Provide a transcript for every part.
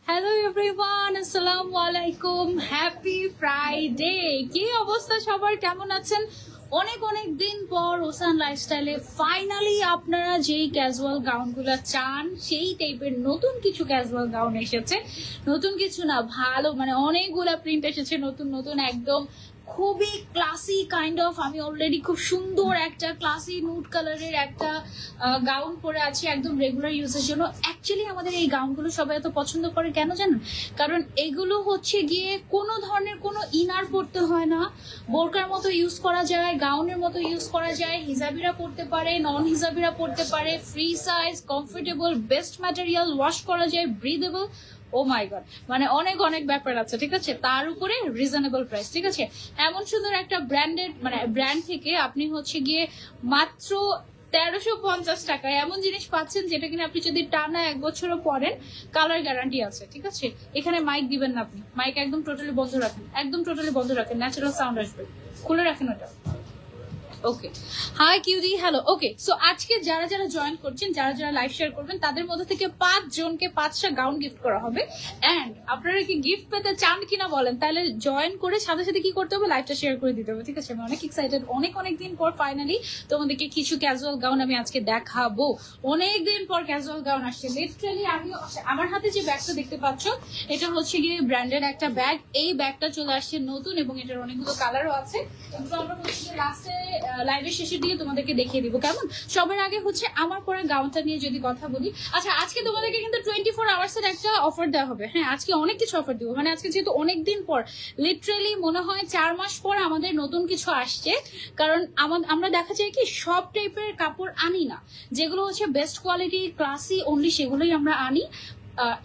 Hello everyone, আসসালামু আলাইকুম, happy Friday. কি অবস্থা সবার, কেমন আছেন? অনেক অনেক দিন পর ওসান লাইফস্টাইলে ফাইনালি আপনারা যেই ক্যাজুয়াল গাউনগুলো চান সেই টাইপের নতুন কিছু ক্যাজুয়াল গাউন এসেছে। নতুন কিছু না, ভালো মানে অনেকগুলা প্রিন্ট এসেছে নতুন নতুন, একদম খুবই ক্লাসি কাইন্ড অফ। আমি অলরেডি খুব সুন্দর একটা ক্লাসি নুড কালারের একটা গাউন পরে আছি একদম রেগুলার ইউজের জন্য। অ্যাকচুয়ালি আমাদের এই গাউনগুলো সবাই এত পছন্দ করে কেন জানেন? কারণ এগুলো হচ্ছে গিয়ে কোনো ধরনের কোনো ইনার পরতে হয় না, বোরকার মতো ইউজ করা যায়, গাউনের মতো ইউজ করা যায়, হিজাবিরা পরতে পারে, নন হিজাবিরা পরতে পারে, free size, comfortable, best material, wash করা যায়, ব্রিদেবল। ও মাই গড, মানে অনেক অনেক ব্যাপার আছে, ঠিক আছে? তার উপরে রিজনেবল প্রাইস, ঠিক আছে? এমন সুন্দর একটা ব্র্যান্ডেড মানে ব্র্যান্ড থেকে আপনি হচ্ছে গিয়ে মাত্র 1350 টাকায় এমন জিনিস পাচ্ছেন যেটা কিনা আপনি যদি টানা 1 বছরও পরেন কালার গ্যারান্টি আছে, ঠিক আছে? এখানে মাইক দিবেন না, আপনি মাইক একদম টোটালি বন্ধ রাখেন, একদম টোটালি বন্ধ রাখেন, ন্যাচারাল সাউন্ড আসবে, খুলে রাখেন ওটা। ওকে, হাই কিউডি, হ্যালো। ওকে, সো আজকে যারা যারা জয়েন করছেন, যারা যারা লাইভ শেয়ার করবেন, তাদের মধ্যে থেকে 5 জনকে 5টা গাউন গিফট করা হবে। এন্ড আপনারা কি গিফট পেতে চান কিনা বলেন, তাহলে জয়েন করে সাথে সাথে কি করতে হবে, লাইভটা শেয়ার করে দিতে হবে, ঠিক আছে? আমি অনেক এক্সাইটেড, অনেক অনেক দিন পর ফাইনালি তোমাদেরকে কিছু ক্যাজুয়াল গাউন আমি আজকে দেখাবো। অনেক দিন পর ক্যাজুয়াল গাউন আসছে লিটারালি। আমি আমার হাতে যে ব্যাগটা দেখতে পাচ্ছ, এটা হচ্ছে গিয়ে ব্র্যান্ডেড একটা ব্যাগ। এই ব্যাগটা চলে আসছে নতুন এবং এটার অনেকগুলো কালারও আছে। এগুলো আমরা হচ্ছে লাস্টে লাইভের শেষের দিকে তোমাদেরকে দেখিয়ে দিব, কেমন? সবার আগে হচ্ছে আমার পরে গাউনটা নিয়ে যদি কথা বলি। আচ্ছা, আজকে তোমাদেরকে কিন্তু 24 আওয়ার্সের একটা অফার দেওয়া হবে। হ্যাঁ, আজকে অনেক কিছু অফার দিব, মানে আজকে যেহেতু অনেকদিন পর, লিটারালি মনে হয় 4 মাস পর আমাদের নতুন কিছু আসছে। কারণ আমরা দেখা যায় কি সব টাইপের কাপড় আনি না, যেগুলো হচ্ছে বেস্ট কোয়ালিটি ক্লাসি অনলি সেগুলোই আমরা আনি।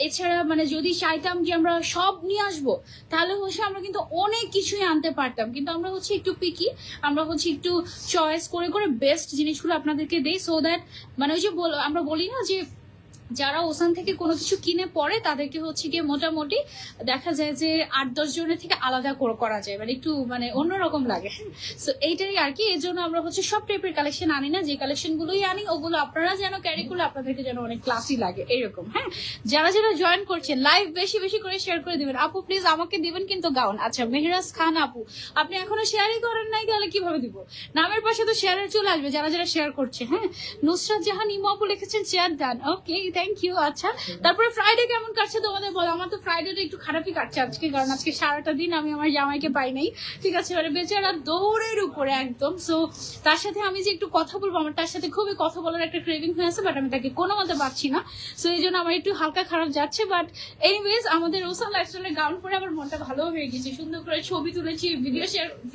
এছাড়া মানে যদি চাইতাম যে আমরা সব নিয়ে আসবো, তাহলে হচ্ছে আমরা কিন্তু অনেক কিছুই আনতে পারতাম, কিন্তু আমরা হচ্ছে একটু পিকি, আমরা হচ্ছে একটু চয়েস করে করে বেস্ট জিনিসগুলো আপনাদেরকে দেই, সো দ্যাট মানে ওই যে আমরা বলি না যে যারা ওসান থেকে কোনো কিছু কিনে পরে তাদেরকে হচ্ছে গিয়ে মোটামুটি দেখা যায় যে 8-10 জনের থেকে আলাদা করা যায়, মানে একটু মানে অন্যরকম লাগে। সো এইটাই আর কি, এর জন্য আমরা হচ্ছে সব টাইপের কালেকশন আনি না, যে কালেকশন গুলোই আনি ওগুলো আপনারা যেন ক্যারি করলে আপনাদেরকে যেন অনেক ক্লাসি লাগে এরকম। হ্যাঁ, যারা যারা জয়েন করছেন লাইভ বেশি বেশি করে শেয়ার করে দিবেন। আপু প্লিজ আমাকে দিবেন কিন্তু গাউন। আচ্ছা, মেহরাজ খান আপু, আপনি এখনো শেয়ারই করেন নাই, তাহলে কিভাবে দিব? নামের পাশে তো শেয়ারের চলে আসবে যারা যারা শেয়ার করছে। হ্যাঁ, নুসরাত জাহান ইমু আপু লিখেছেন share done, okay thank you. আচ্ছা, তারপরে ফ্রাইডে কেমন কাটছে তোমাদের বলো? আমার তো ফ্রাইডেটা একটু খারাপই কাটছে আজকে, কারণ আজকে সারাটা দিন আমি আমার জামাইকে পাই নাই, ঠিক আছে? মানে বেচারা দৌড়ের উপরে একদম। সো তার সাথে আমি যে একটু কথা বলবো, আমার তার সাথে খুবই কথা বলার একটা ক্রেভিং হয়ে আছে, বাট আমি তাকে কোনো মতে পাচ্ছি না। সো এই জন্য আমার একটু হালকা খারাপ যাচ্ছে, বাট এনিওয়েজ আমাদের ওসান লাইফস্টাইলের গাউন পরে আমার মনটা ভালো হয়ে গেছে। সুন্দর করে ছবি তুলেছি,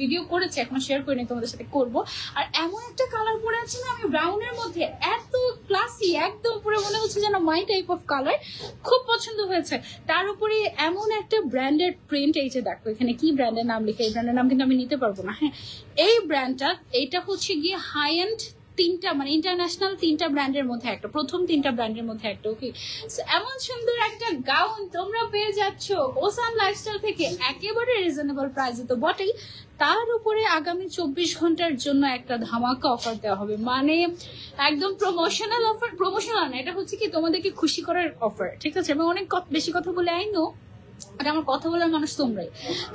ভিডিও করেছি, এখন শেয়ার করিনি, তোমাদের সাথে করবো। আর এমন একটা কালার পরে আছে না আমি ব্রাউনের মধ্যে, এত ক্লাসি, একদম পুরো মনে হচ্ছে যেন মাই টাইপ অফ কালার, খুব পছন্দ হয়েছে। তার উপরে এমন একটা ব্র্যান্ডেড প্রিন্ট, এই যে দেখো এখানে কি ব্র্যান্ডের নাম লিখে, এই ব্র্যান্ডের নাম কিন্তু আমি নিতে পারবো না। হ্যাঁ, এই ব্র্যান্ডটা এইটা হচ্ছে গিয়ে হাই এন্ড 3টা মানে ইন্টারন্যাশনাল 3টা ব্র্যান্ডের মধ্যে একটা, প্রথম 3টা ব্র্যান্ডের মধ্যে একটা। ওকে, এমন সুন্দর একটা গাউন তোমরা পেয়ে যাচ্ছ ওসান লাইফস্টাইল থেকে একেবারে রিজনেবল প্রাইসে তো বটেই, তার উপরে আগামী 24 ঘন্টার জন্য একটা ধামাকা অফার দেওয়া হবে, মানে একদম প্রমোশনাল অফার। প্রমোশনাল না, এটা হচ্ছে কি তোমাদেরকে খুশি করার অফার, ঠিক আছে? আমি অনেক বেশি কথা বলে আই নো, আর আমার কথা বলার মানুষ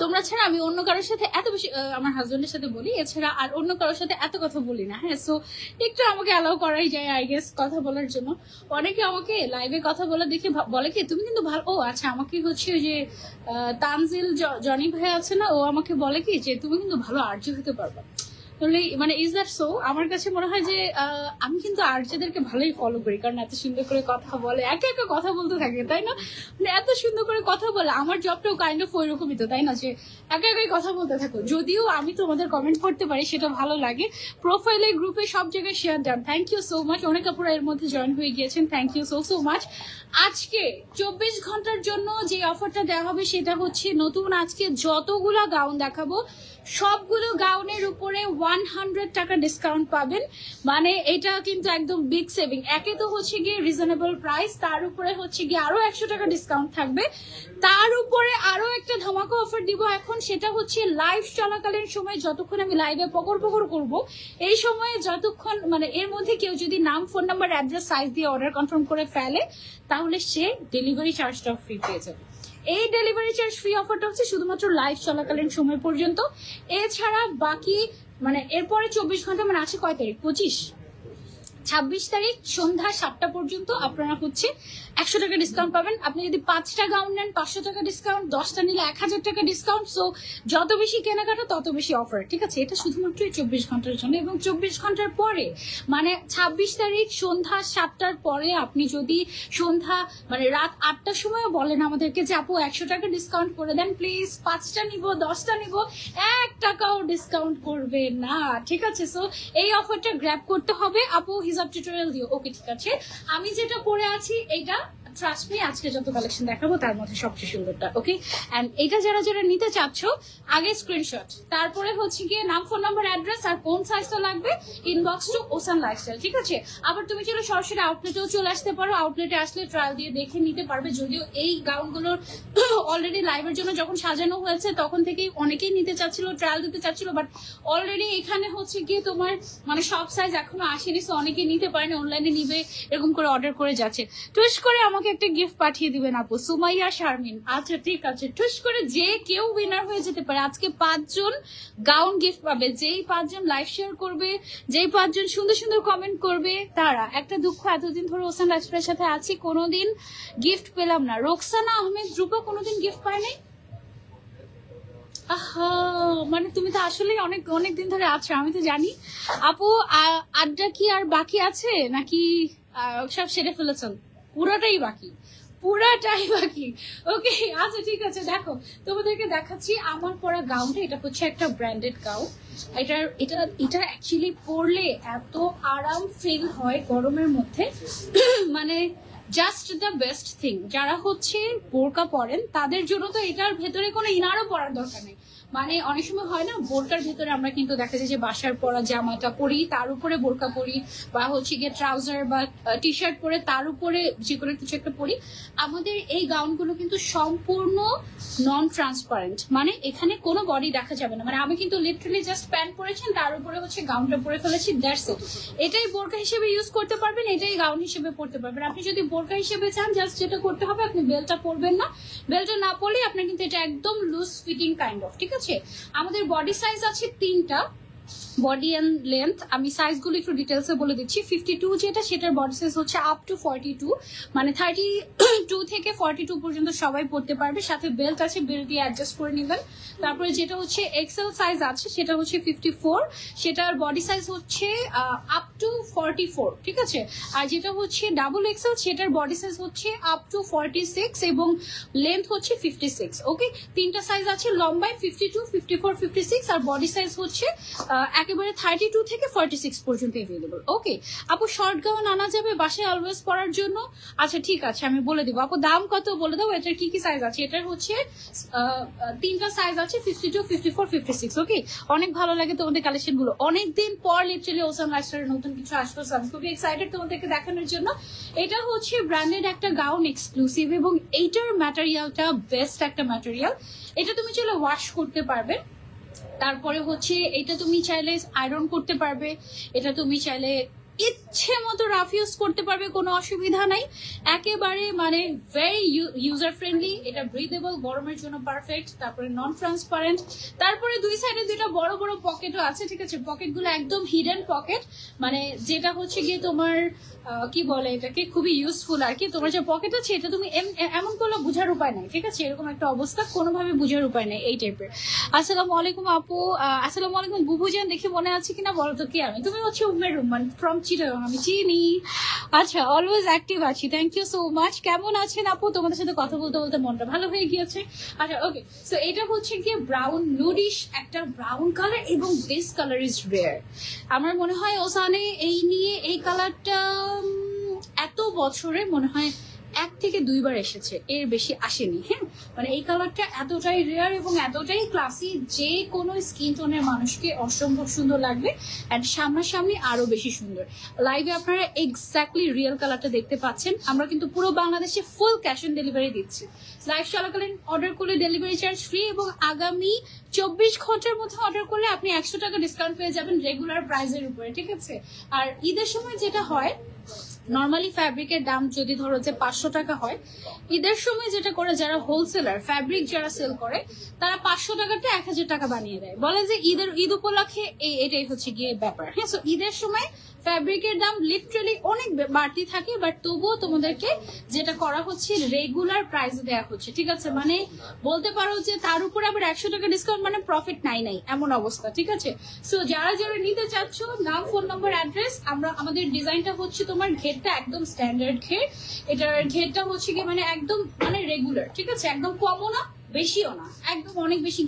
তোমরা ছাড়া আমি অন্য কারোর সাথে এত বেশি, আমার হাজবেন্ডের সাথে বলি, এছাড়া আর অন্য কারোর সাথে এত কথা বলি না। হ্যাঁ, সো একটু আমাকে অ্যালাউ করাই যায় আই গেস কথা বলার জন্য। অনেকে আমাকে লাইভে কথা বলা দেখে বলে কি তুমি কিন্তু ভালো। ও আচ্ছা, আমাকে হচ্ছে ওই যে তানজিল জনি ভাই আছে না, ও আমাকে বলে কি যে তুমি কিন্তু ভালো আর্য হতে পারবা। মানে ইজ দ্যাট সো? আমার কাছে মনে হয় যে আমি কিন্তু আর্যদেরকে ভালোই ফলো করি, কারণ এত সুন্দর করে কথা বলে, একে একে কথা বলতে থাকে, তাই না? মানে এত সুন্দর করে কথা বলে, আমার জবটাও কাইন্ড অফ ওইরকমই তো, তাই না? যে একে একে কথা বলতে থাকো। যদিও আমি তোমাদের কমেন্ট করতে পারি, সেটা ভালো লাগে। প্রোফাইলে, গ্রুপে, সব জায়গায় share done, thank you so much. অনেক আপুরা এর মধ্যে জয়েন হয়ে গিয়েছেন, thank you so so much. আজকে 24 ঘন্টার জন্য যে অফারটা দেওয়া হবে সেটা হচ্ছে নতুন, আজকে যতগুলা গাউন দেখাবো সবগুলো গাউনের উপরে 100 টাকা ডিসকাউন্ট পাবেন, মানে এটা কিন্তু একদম বিগ সেভিং। একে তো হচ্ছে গিয়ে রিজনেবল প্রাইস, তার উপরে হচ্ছে গিয়ে আরো 100 টাকা ডিসকাউন্ট থাকবে, তার উপরে আরো একটা ধামাকা অফার দিব এখন। সেটা হচ্ছে লাইভ চলাকালীন সময়, যতক্ষণ আমি লাইভে পকড় করব, এই সময়ে যতক্ষণ মানে এর মধ্যে কেউ যদি নাম, ফোন নাম্বার, অ্যাড্রেস, সাইজ দিয়ে অর্ডার কনফার্ম করে ফেলে, তাহলে সে ডেলিভারি চার্জটা ফ্রি পেয়ে যাবে। এই ডেলিভারি চার্জ ফ্রি অফারটা হচ্ছে শুধুমাত্র লাইভ চলাকালীন সময় পর্যন্ত। এছাড়া বাকি মানে এরপরে 24 ঘন্টা, মানে আছে কয় তারিখ, 26 তারিখ সন্ধ্যা 7টা পর্যন্ত আপনারা হচ্ছে 100 টাকা ডিসকাউন্ট পাবেন। আপনি যদি 5টা গাউন নেন 500 টাকা ডিসকাউন্ট, 10টা নিলে 1000 টাকা ডিসকাউন্ট। সো যত বেশি কেনাকাটা তত বেশি অফার, ঠিক আছে? এটা শুধুমাত্র 24 ঘন্টার জন্য। এবং 24 ঘন্টার পরে মানে 26 তারিখ সন্ধ্যা 7টার পরে আপনি যদি সন্ধ্যা মানে রাত 8টার সময় বলেন আমাদেরকে যে আপু 100 টাকা ডিসকাউন্ট করে দেন প্লিজ, 5টা নিব, 10টা নিব, 1 টাকাও ডিসকাউন্ট করবে না, ঠিক আছে? সো এই অফারটা গ্র্যাব করতে হবে। আপু হিজাব টিউটোরিয়াল দিও, ওকে ঠিক আছে। আমি যেটা পরে আছি এইটা ট্রাস্ট মি, আজকে যত কালেকশন দেখাবো তার মধ্যে সবচেয়ে সুন্দরটা, ওকে? এন্ড এটা যারা যারা নিতে চাচ্ছ আগে স্ক্রিনশট, তারপরে হচ্ছে গিয়ে নাম, ফোন নাম্বার, অ্যাড্রেস আর কোন সাইজটা লাগবে ইনবক্স টু ওসান লাইফস্টাইল, ঠিক আছে? আবার তুমি চলো সরাসরি আউটলেটেও চলে আসতে পারো, আউটলেটে আসলে ট্রায়াল দিয়ে দেখে নিতে পারবে। যদিও এই গাউনগুলোর অলরেডি লাইভের জন্য যখন সাজানো হয়েছে তখন থেকেই অনেকেই নিতে চাচ্ছিল, ট্রায়াল দিতে চাচ্ছিল, বাট অলরেডি এখানে হচ্ছে গিয়ে তোমার মানে সব সাইজ এখনো আসেনি, সো অনেকেই নিতে পারেনি, অনলাইনে নিবে এরকম করে অর্ডার করে যাচ্ছে। টুস করে আমাকে একটা গিফট পাঠিয়ে দিবেন আপু, সুমাইয়া শারমিন। আচ্ছা ঠিক আছে, টুস করে যে কেউ উইনার হয়ে যেতে পারে। আজকে 5 জন গাউন গিফট পাবে, যেই 5 জন লাইভ শেয়ার করবে, যেই 5 জন সুন্দর সুন্দর কমেন্ট করবে তারা। একটা দুঃখ, এতদিন ধরে ওসান লাইফস্টাইলের সাথে আছি, কোনোদিন গিফট পেলাম না। রোকসানা আহমেদ রূপা কোনোদিন গিফট পায় নাই? আহা, মানে তুমি তো আসলে অনেক অনেক দিন ধরে আছো, আমি তো জানি। আপু আড্ডা কি আর বাকি আছে নাকি সব সেরে ফেলেছেন? পুরোটাই বাকি, পুরাটাই বাকি, ওকে? আচ্ছা ঠিক আছে, দেখো তোমাদেরকে দেখাচ্ছি আমার পরা গাউনটা। এটা হচ্ছে একটা ব্র্যান্ডেড গাউন। এটা এটা এটা অ্যাকচুয়ালি পরলে এত আরাম ফিল হয় গরমের মধ্যে, মানে জাস্ট দ্য বেস্ট থিং। যারা হচ্ছে বোরকা পরেন তাদের জন্য তো এটার ভেতরে কোনো ইনারও পরার দরকার নেই। মানে অনেক সময় হয় না, বোরকার ভেতরে আমরা কিন্তু দেখা যায় যে বাসার পরা জামাটা পরি, তার উপরে বোরকা পরি, বা হচ্ছে গিয়ে ট্রাউজার বা টি শার্ট পরে তার উপরে যে কোনো কিছু একটা পরি। আমাদের এই গাউনগুলো কিন্তু সম্পূর্ণ নন ট্রান্সপারেন্ট, মানে এখানে কোনো বডি দেখা যাবে না। মানে আমি কিন্তু লিটারালি জাস্ট প্যান্ট পরেছেন, তার উপরে হচ্ছে গাউনটা পরে ফেলেছি, দ্যাটস ইট। এটাই বোরকা হিসেবে ইউজ করতে পারবেন, এটাই গাউন হিসেবে পরতে পারবেন। আপনি যদি বোরকা হিসেবে চান, জাস্ট যেটা করতে হবে আপনি বেলটা পরবেন না, বেলটা না পরলে আপনার কিন্তু এটা একদম লুজ ফিটিং কাইন্ড অফ, ঠিক আছে? আমাদের বডি সাইজ আছে 3টা, বডি এন্ড লেন্থ। আমি সাইজগুলো একটু ডিটেলসে বলে দিচ্ছি। 52 যেটা, সেটার বডি সাইজ হচ্ছে আপ টু 42, মানে 32 থেকে 42 পর্যন্ত সবাই পড়তে পারবে। সাথে বেল্ট আছে, বেল্ট দিয়ে অ্যাডজাস্ট করে নেবেন। তারপরে যেটা হচ্ছে এক্সেল সাইজ আছে সেটা হচ্ছে 54, সেটার বডি সাইজ হচ্ছে আপ টু 44, ঠিক আছে? আর যেটা হচ্ছে ডাবল এক্সেল, সেটার বডি সাইজ হচ্ছে আপ টু 46 এবং লেন্থ হচ্ছে 56, ওকে? 3টা সাইজ আছে, লম্বায় 52, 54, 56, আর বডি সাইজ হচ্ছে একেবারে 32 থেকে 46 পর্যন্ত এভেলেবল, ওকে? আপু শর্ট গাউন আনা যাবে বাসায় অলওয়েজ পরার জন্য? আচ্ছা ঠিক আছে, আমি বলে দিব। আপু দাম কত বলে দাও, এটার কি কি সাইজ আছে? এটার হচ্ছে 3টা সাইজ আছে, 52, 54, 56, ওকে? অনেক ভালো লাগে তোমাদের কালেকশন গুলো, অনেকদিন পর লিটারালি ওসান লাইফস্টাইলের নতুন কিছু আসলো, আমি খুবই এক্সাইটেড তোমাদেরকে দেখানোর জন্য। এটা হচ্ছে ব্র্যান্ডেড একটা গাউন, এক্সক্লুসিভ, এবং এইটার ম্যাটেরিয়ালটা বেস্ট একটা ম্যাটেরিয়াল। এটা তুমি চলে ওয়াশ করতে পারবে, তারপরে হচ্ছে এটা তুমি চাইলে আয়রন করতে পারবে, এটা তুমি চাইলে ইচ্ছে মতো রাফ ইউজ করতে পারবে, কোনো অসুবিধা নাই। একেবারে মানে ভেরি ইউজার ফ্রেন্ডলি, এটা ব্রিদেবল, গরমের জন্য পারফেক্ট। তারপরে নন ট্রান্সপারেন্ট, তারপরে দুই সাইডে দুইটা বড় বড় পকেটও আছে, ঠিক আছে? পকেটগুলো একদম হিডেন পকেট, মানে যেটা হচ্ছে গিয়ে তোমার কি বলে এটাকে, খুবই ইউজফুল আর কি। তোমার যে পকেট আছে এটা তুমি এমন করলে বোঝার উপায় নাই, ঠিক আছে? এরকম একটা অবস্থা, কোনোভাবে বোঝার উপায় নেই এই টাইপের। আসসালামু আলাইকুম আপু। আসসালামু আলাইকুম বুবুজান, দেখি মনে আছে কিনা বলো তো, কি আমি? তুমি হচ্ছে উম্মের রুমান ফ্রম চিটাগং, আমি চিনি। আচ্ছা, অলওয়েজ অ্যাক্টিভ আছি, থ্যাংক ইউ সো মাচ। কেমন আছেন আপু? তোমাদের সাথে কথা বলতে বলতে মনটা ভালো হয়ে গিয়েছে। আচ্ছা ওকে, সো এটা হচ্ছে গিয়ে ব্রাউন নুডিশ একটা ব্রাউন কালার, এবং দিস কালার ইজ রেয়ার। আমার মনে হয় ওসানে এই নিয়ে এই কালারটা এত বছরে মনে হয় 1 থেকে 2 বার এসেছে, এর বেশি আসেনি। হ্যাঁ, মানে এই কালারটা এতটাই রেয়ার এবং এতটাই ক্লাসি, যে কোনো স্কিন টোনের মানুষকে অসম্ভব সুন্দর লাগবে। অ্যান্ড সামনাসামনি আরো বেশি সুন্দর। লাইভে আপনারা এক্স্যাক্টলি রিয়েল কালারটা দেখতে পাচ্ছেন। আমরা কিন্তু পুরো বাংলাদেশে ফুল ক্যাশ অন ডেলিভারি দিচ্ছি। লাইভ চলাকালীন অর্ডার করলে ডেলিভারি চার্জ ফ্রি, এবং আগামী 24 ঘন্টার মধ্যে অর্ডার করলে আপনি 100 টাকা ডিসকাউন্ট পেয়ে যাবেন রেগুলার প্রাইসের উপরে, ঠিক আছে? আর ঈদের সময় যেটা হয়, নর্মালি ফ্যাব্রিকের দাম যদি ধরো যে 500 টাকা হয়, ঈদের সময় যেটা করে যারা হোলসেলার ফ্যাব্রিক যারা সেল করে, তারা 500 টাকাটা 1000 টাকা বানিয়ে দেয়, বলে যে ঈদ উপলক্ষে এটাই হচ্ছে গিয়ে ব্যাপার। হ্যাঁ, সো ঈদের সময় ফ্যাব্রিকের দাম লিটারালি অনেক বাড়তি থাকে, বাট তবুও তোমাদেরকে যেটা করা হচ্ছে রেগুলার প্রাইসে দেওয়া হচ্ছে, ঠিক আছে? মানে বলতে পারো যে তার উপরে আবার 100 টাকা ডিসকাউন্ট, মানে প্রফিট নাই এমন অবস্থা, ঠিক আছে? সো যারা যারা নিতে চাচ্ছ, নাম, ফোন নম্বর, অ্যাড্রেস। আমাদের ডিজাইনটা হচ্ছে তোমার ঘেরটা একদম স্ট্যান্ডার্ড ঘের, এটার ঘেরটা হচ্ছে কি মানে একদম মানে রেগুলার, ঠিক আছে? একদম কমও না বেশিও না, একদম অনেক বেশি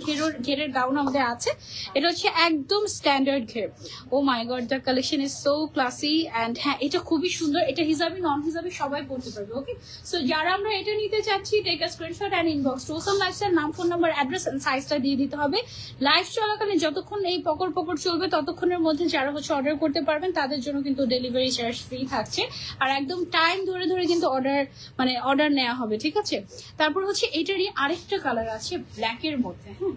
ঘেরের গাউন আমাদের আছে। এটা হচ্ছে একদম স্ট্যান্ডার্ড ঘের। Oh my god, the collection is so classy and হ্যাঁ, এটা খুবই সুন্দর। এটা হিসাবে নন হিসাবে সবাই পড়তে পারবে। ওকে, সো যারা আমরা এটা নিতে চাচ্ছি, take a screenshot and inbox to awesome lifestyle, নাম, ফোন নাম্বার, অ্যাড্রেস এন্ড সাইজটা দিয়ে দিতে হবে। লাইভ চলাকালীন যতক্ষণ এই পকর চলবে, ততক্ষণের মধ্যে যারা হচ্ছে অর্ডার করতে পারবেন তাদের জন্য কিন্তু ডেলিভারি চার্জ ফ্রি থাকছে। আর একদম টাইম ধরে ধরে কিন্তু অর্ডার নেওয়া হবে, ঠিক আছে? তারপর হচ্ছে এটারই আরেকটা কালার আছে ব্ল্যাকের মধ্যে। হ্যাঁ,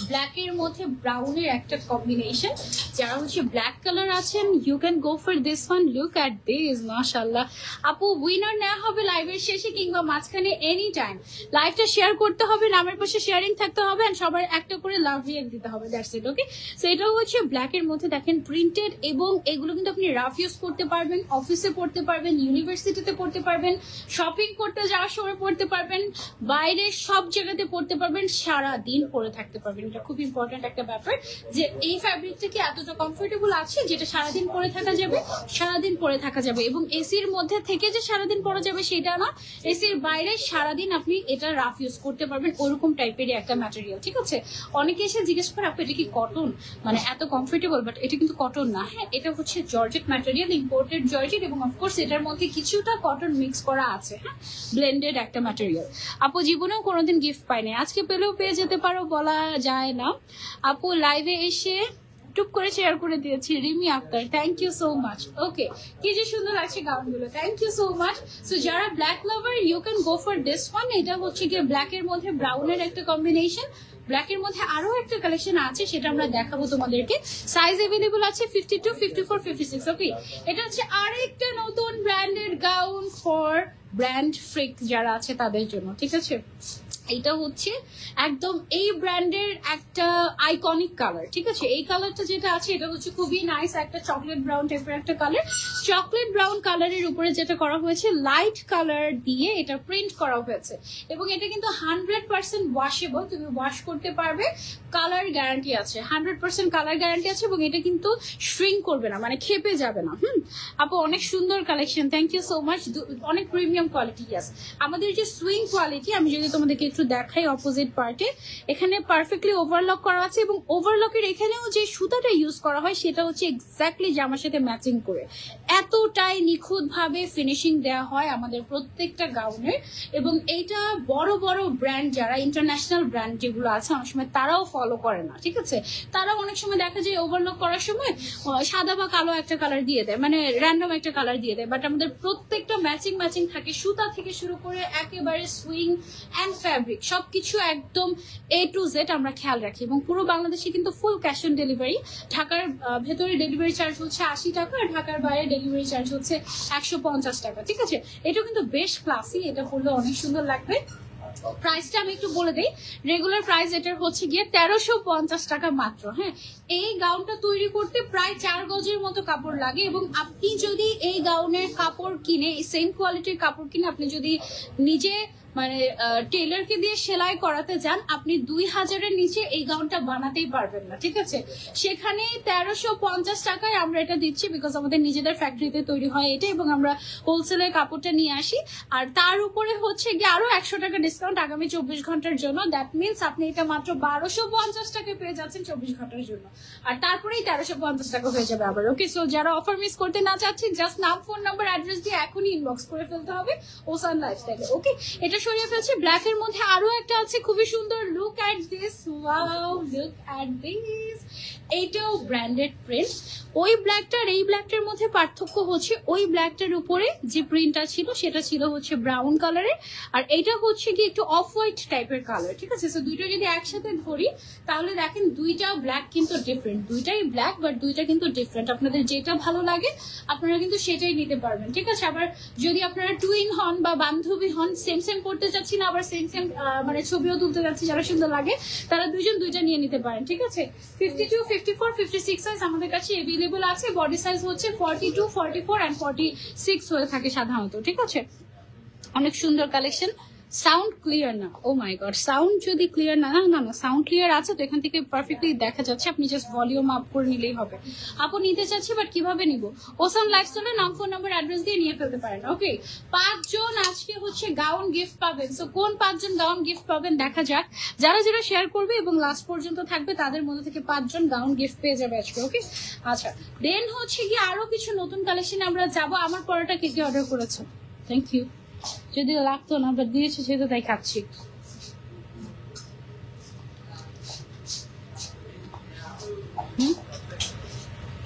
ব্ল্যাকের মধ্যে ব্রাউনের একটা কম্বিনেশন। যারা হচ্ছে ব্ল্যাক কালার আছেন, you can go for this one. Look at this, মাশাআল্লাহ। আপু, উইনার নেওয়া হবে লাইভের শেষে কিংবা মাঝখানে, এনি টাইম। লাইভটা শেয়ার করতে হবে, নামের পাশে শেয়ারিং থাকতে হবে, আর সবার একটা করে লাভ রিয়েক্ট দিতে হবে, দ্যাটস ইট। ওকে, সো এটাও হচ্ছে ব্ল্যাকের মধ্যে, দেখেন প্রিন্টেড, এবং এগুলো কিন্তু আপনি রাফ ইউজ করতে পারবেন, অফিসে পড়তে পারবেন, ইউনিভার্সিটিতে পড়তে পারবেন, শপিং করতে যাওয়ার সময় পড়তে পারবেন, বাইরে সব জায়গাতে পড়তে পারবেন, সারা দিন পরে থাকতে পারবেন। এটা খুব ইম্পর্টেন্ট একটা ব্যাপার, যে এই ফ্যাব্রিকটা কি এতটা কমফোর্টেবল আছে যেটা সারাদিন পরে থাকা যাবে, এবং এসির মধ্যে থেকে যে সারাদিন পরা যাবে সেটা না, এসির বাইরে সারাদিন আপনি এটা রাফ ইউজ করতে পারবেন, ওরকম টাইপেরই একটা ম্যাটেরিয়াল, ঠিক আছে? অনেকে এসে জিজ্ঞেস করে, আপু এটা কি কটন, মানে এত কমফোর্টেবল? বাট এটা কিন্তু কটন না। হ্যাঁ, এটা হচ্ছে জর্জেট ম্যাটেরিয়াল, ইম্পোর্টেড জর্জেট, এবং অফকোর্স এটার মধ্যে কিছুটা কটন মিক্স করা আছে। হ্যাঁ, ব্লেন্ডেড একটা ম্যাটেরিয়াল। আপু জীবনেও কোনোদিন গিফট পাইনি, আজকে পেলেও পেয়ে যেতে পারো, বলা যায় না। আপু লাইভে এসে টুপ করে শেয়ার করে দিয়েছি, Rimi Akter, thank you so much. Okay, কি যে সুন্দর লাগছে গাউনগুলো, thank you so much. So যারা black lover, you can go for this one. এটা হচ্ছে গিয়ে ব্ল্যাকের মধ্যে ব্রাউনের একটা কম্বিনেশন। ব্ল্যাকের মধ্যে আরো একটা কালেকশন আছে, সেটা আমরা দেখাবো তোমাদেরকে। সাইজ अवेलेबल আছে 52, 54, 56। ওকে, এটা হচ্ছে আরেকটা নতুন branded gown for brand freak যারা আছে তাদের জন্য, ঠিক আছে? এটা হচ্ছে একদম এই ব্র্যান্ডের একটা আইকনিক কালার, ঠিক আছে? এই কালারটা যেটা আছে এটা হচ্ছে খুবই নাইস, একটা চকলেট ব্রাউন টাইপের একটা কালার। চকলেট ব্রাউন কালারের উপরে যেটা করা হয়েছে, লাইট কালার দিয়ে এটা প্রিন্ট করা হয়েছে, এবং এটা কিন্তু 100% ওয়াশেবল, তুমি ওয়াশ করতে পারবে, কালার গ্যারান্টি আছে, 100% কালার গ্যারান্টি আছে, এবং এটা কিন্তু শ্রিঙ্ক করবে না, মানে খেপে যাবে না। আপু অনেক সুন্দর collection, thank you so much. অনেক প্রিমিয়াম কোয়ালিটি। ইয়াস, আমাদের যে সুইং কোয়ালিটি, আমি যদি তোমাদেরকে একটু দেখাই অপোজিট পার্টে, এখানে পারফেক্টলি ওভারলক করা আছে, এবং ওভারলকের এখানেও যে সুতাটা ইউজ করা হয় সেটা হচ্ছে এক্স্যাক্টলি জামার সাথে ম্যাচিং করে, এতটাই নিখুঁত ভাবে ফিনিশিং দেওয়া হয় আমাদের প্রত্যেকটা গাউনের। এবং এইটা বড় বড় ব্র্যান্ড, যারা ইন্টারন্যাশনাল ব্র্যান্ড যেগুলো আছে, অনেক সময় তারাও ফলো করে না, ঠিক আছে? তারা অনেক সময় দেখা যায় ওভারলক করার সময় সাদা বা কালো একটা কালার দিয়ে দেয়, মানে র্যান্ডম একটা কালার দিয়ে দেয়, বাট আমাদের প্রত্যেকটা ম্যাচিং থাকে, সুতা থেকে শুরু করে একেবারে সুইং অ্যান্ড ফ্যাব্রিক সবকিছু একদম A to Z আমরা খেয়াল রাখি। এবং পুরো বাংলাদেশে কিন্তু ফুল ক্যাশ অন ডেলিভারি। ঢাকার ভেতরে ডেলিভারি চার্জ হচ্ছে 80 টাকা, আর ঢাকার বাইরে ডেলিভারি চার্জ হচ্ছে 150 টাকা, ঠিক আছে? এটা কিন্তু বেশ ক্লাসি, এটা পরলে অনেক সুন্দর লাগবে। প্রাইসটা আমি একটু বলে দিই, রেগুলার প্রাইস এটার হচ্ছে গিয়ে 1350 টাকা মাত্র। হ্যাঁ, এই গাউনটা তৈরি করতে প্রায় 4 গজের মতো কাপড় লাগে, এবং আপনি যদি এই গাউনের কাপড় কিনে, সেম কোয়ালিটির কাপড় কিনে আপনি যদি নিজে মানে টেলারকে দিয়ে সেলাই করাতে যান, আপনি 2000-এর নিচে এই গাউনটা বানাতেই পারবেন না, ঠিক আছে? সেখানে 1350 টাকায় আমরা এটা দিচ্ছি, বিকজ আমাদের নিজেদের ফ্যাক্টরিতে তৈরি হয় এটা, এবং আমরা হোলসেলের কাপড়টা নিয়ে আসি। আর তার উপরে হচ্ছে গিয়ে আরো 100 টাকা ডিসকাউন্ট আগামী 24 ঘন্টার জন্য। দ্যাট মিনস আপনি এটা মাত্র 1250 টাকায় পেয়ে যাচ্ছেন 24 ঘন্টার জন্য, আর তারপরেই 1350 টাকা হয়ে যাবে আবার। ওকে, সো যারা অফার মিস করতে না চাচ্ছেন, জাস্ট নাম, ফোন নাম্বার, অ্যাড্রেস দিয়ে এখনই ইনবক্স করে ফেলতে হবে ওসান লাইফস্টাইলে। ওকে, এটা সরিয়ে ফেলছি। ব্ল্যাক এর মধ্যে আরো একটা আছে খুবই সুন্দর, look at this, wow, look at this. এইটাও ব্র্যান্ডেড প্রিন্ট। ওই ব্ল্যাকটার এই ব্ল্যাকটার মধ্যে পার্থক্য হচ্ছে ওই ব্ল্যাকটার উপরে যে প্রিন্টটা ছিল সেটা ছিল হচ্ছে ব্রাউন কালারের, আর এইটা হচ্ছে কি একটু অফ হোয়াইট টাইপের কালার, ঠিক আছে? সো দুইটা যদি একসাথে ধরি তাহলে দেখেন দুইটা ব্ল্যাক কিন্তু ডিফারেন্ট, দুইটাই ব্ল্যাক বাট দুইটা কিন্তু ডিফারেন্ট। আপনাদের যেটা ভালো লাগে আপনারা কিন্তু সেটাই নিতে পারবেন, ঠিক আছে? আবার যদি আপনারা টুইন হন বা বান্ধবী হন, সেম সেম পড়তে চাচ্ছি না, আবার সেম সেম মানে ছবিও তুলতে যাচ্ছি, যারা সুন্দর লাগে তারা দুইজন দুইটা নিয়ে নিতে পারেন, ঠিক আছে? 52, 54, 56 সাইজ আমাদের কাছে এভেলেবল আছে। বডি সাইজ হচ্ছে 42, 44 and 46 হয়ে থাকে সাধারণত, ঠিক আছে? অনেক সুন্দর কালেকশন। সাউন্ড ক্লিয়ার না, ও মাই গড, সাউন্ড যদি ক্লিয়ার না, না না সাউন্ড ক্লিয়ার আছে তো, এখান থেকে পারফেক্টলি দেখা যাচ্ছে, আপনি জাস্ট ভলিউম আপ করে নিলেই হবে। আপু নিতে চাচ্ছি বাট কিভাবে নিব? ওসান লাইফস্টাইলের নাম, ফোন নাম্বার, অ্যাড্রেস দিয়ে নিয়ে ফেলতে পারেন। ওকে, 5 জন আজকে হচ্ছে গাউন গিফট পাবেন। সো কোন 5 জন গাউন গিফট পাবেন দেখা যাক। যারা যারা শেয়ার করবে এবং লাস্ট পর্যন্ত থাকবে তাদের মধ্যে থেকে 5 জন গাউন গিফট পেয়ে যাবে আজকে। ওকে, আচ্ছা, দেন হচ্ছে কি আরো কিছু নতুন কালেকশন আমরা যাব। আমার পরোটা কে কে অর্ডার করেছে? Thank you. যদি লাগতো না, বাট দিয়েছে সেটা তাই খাচ্ছি।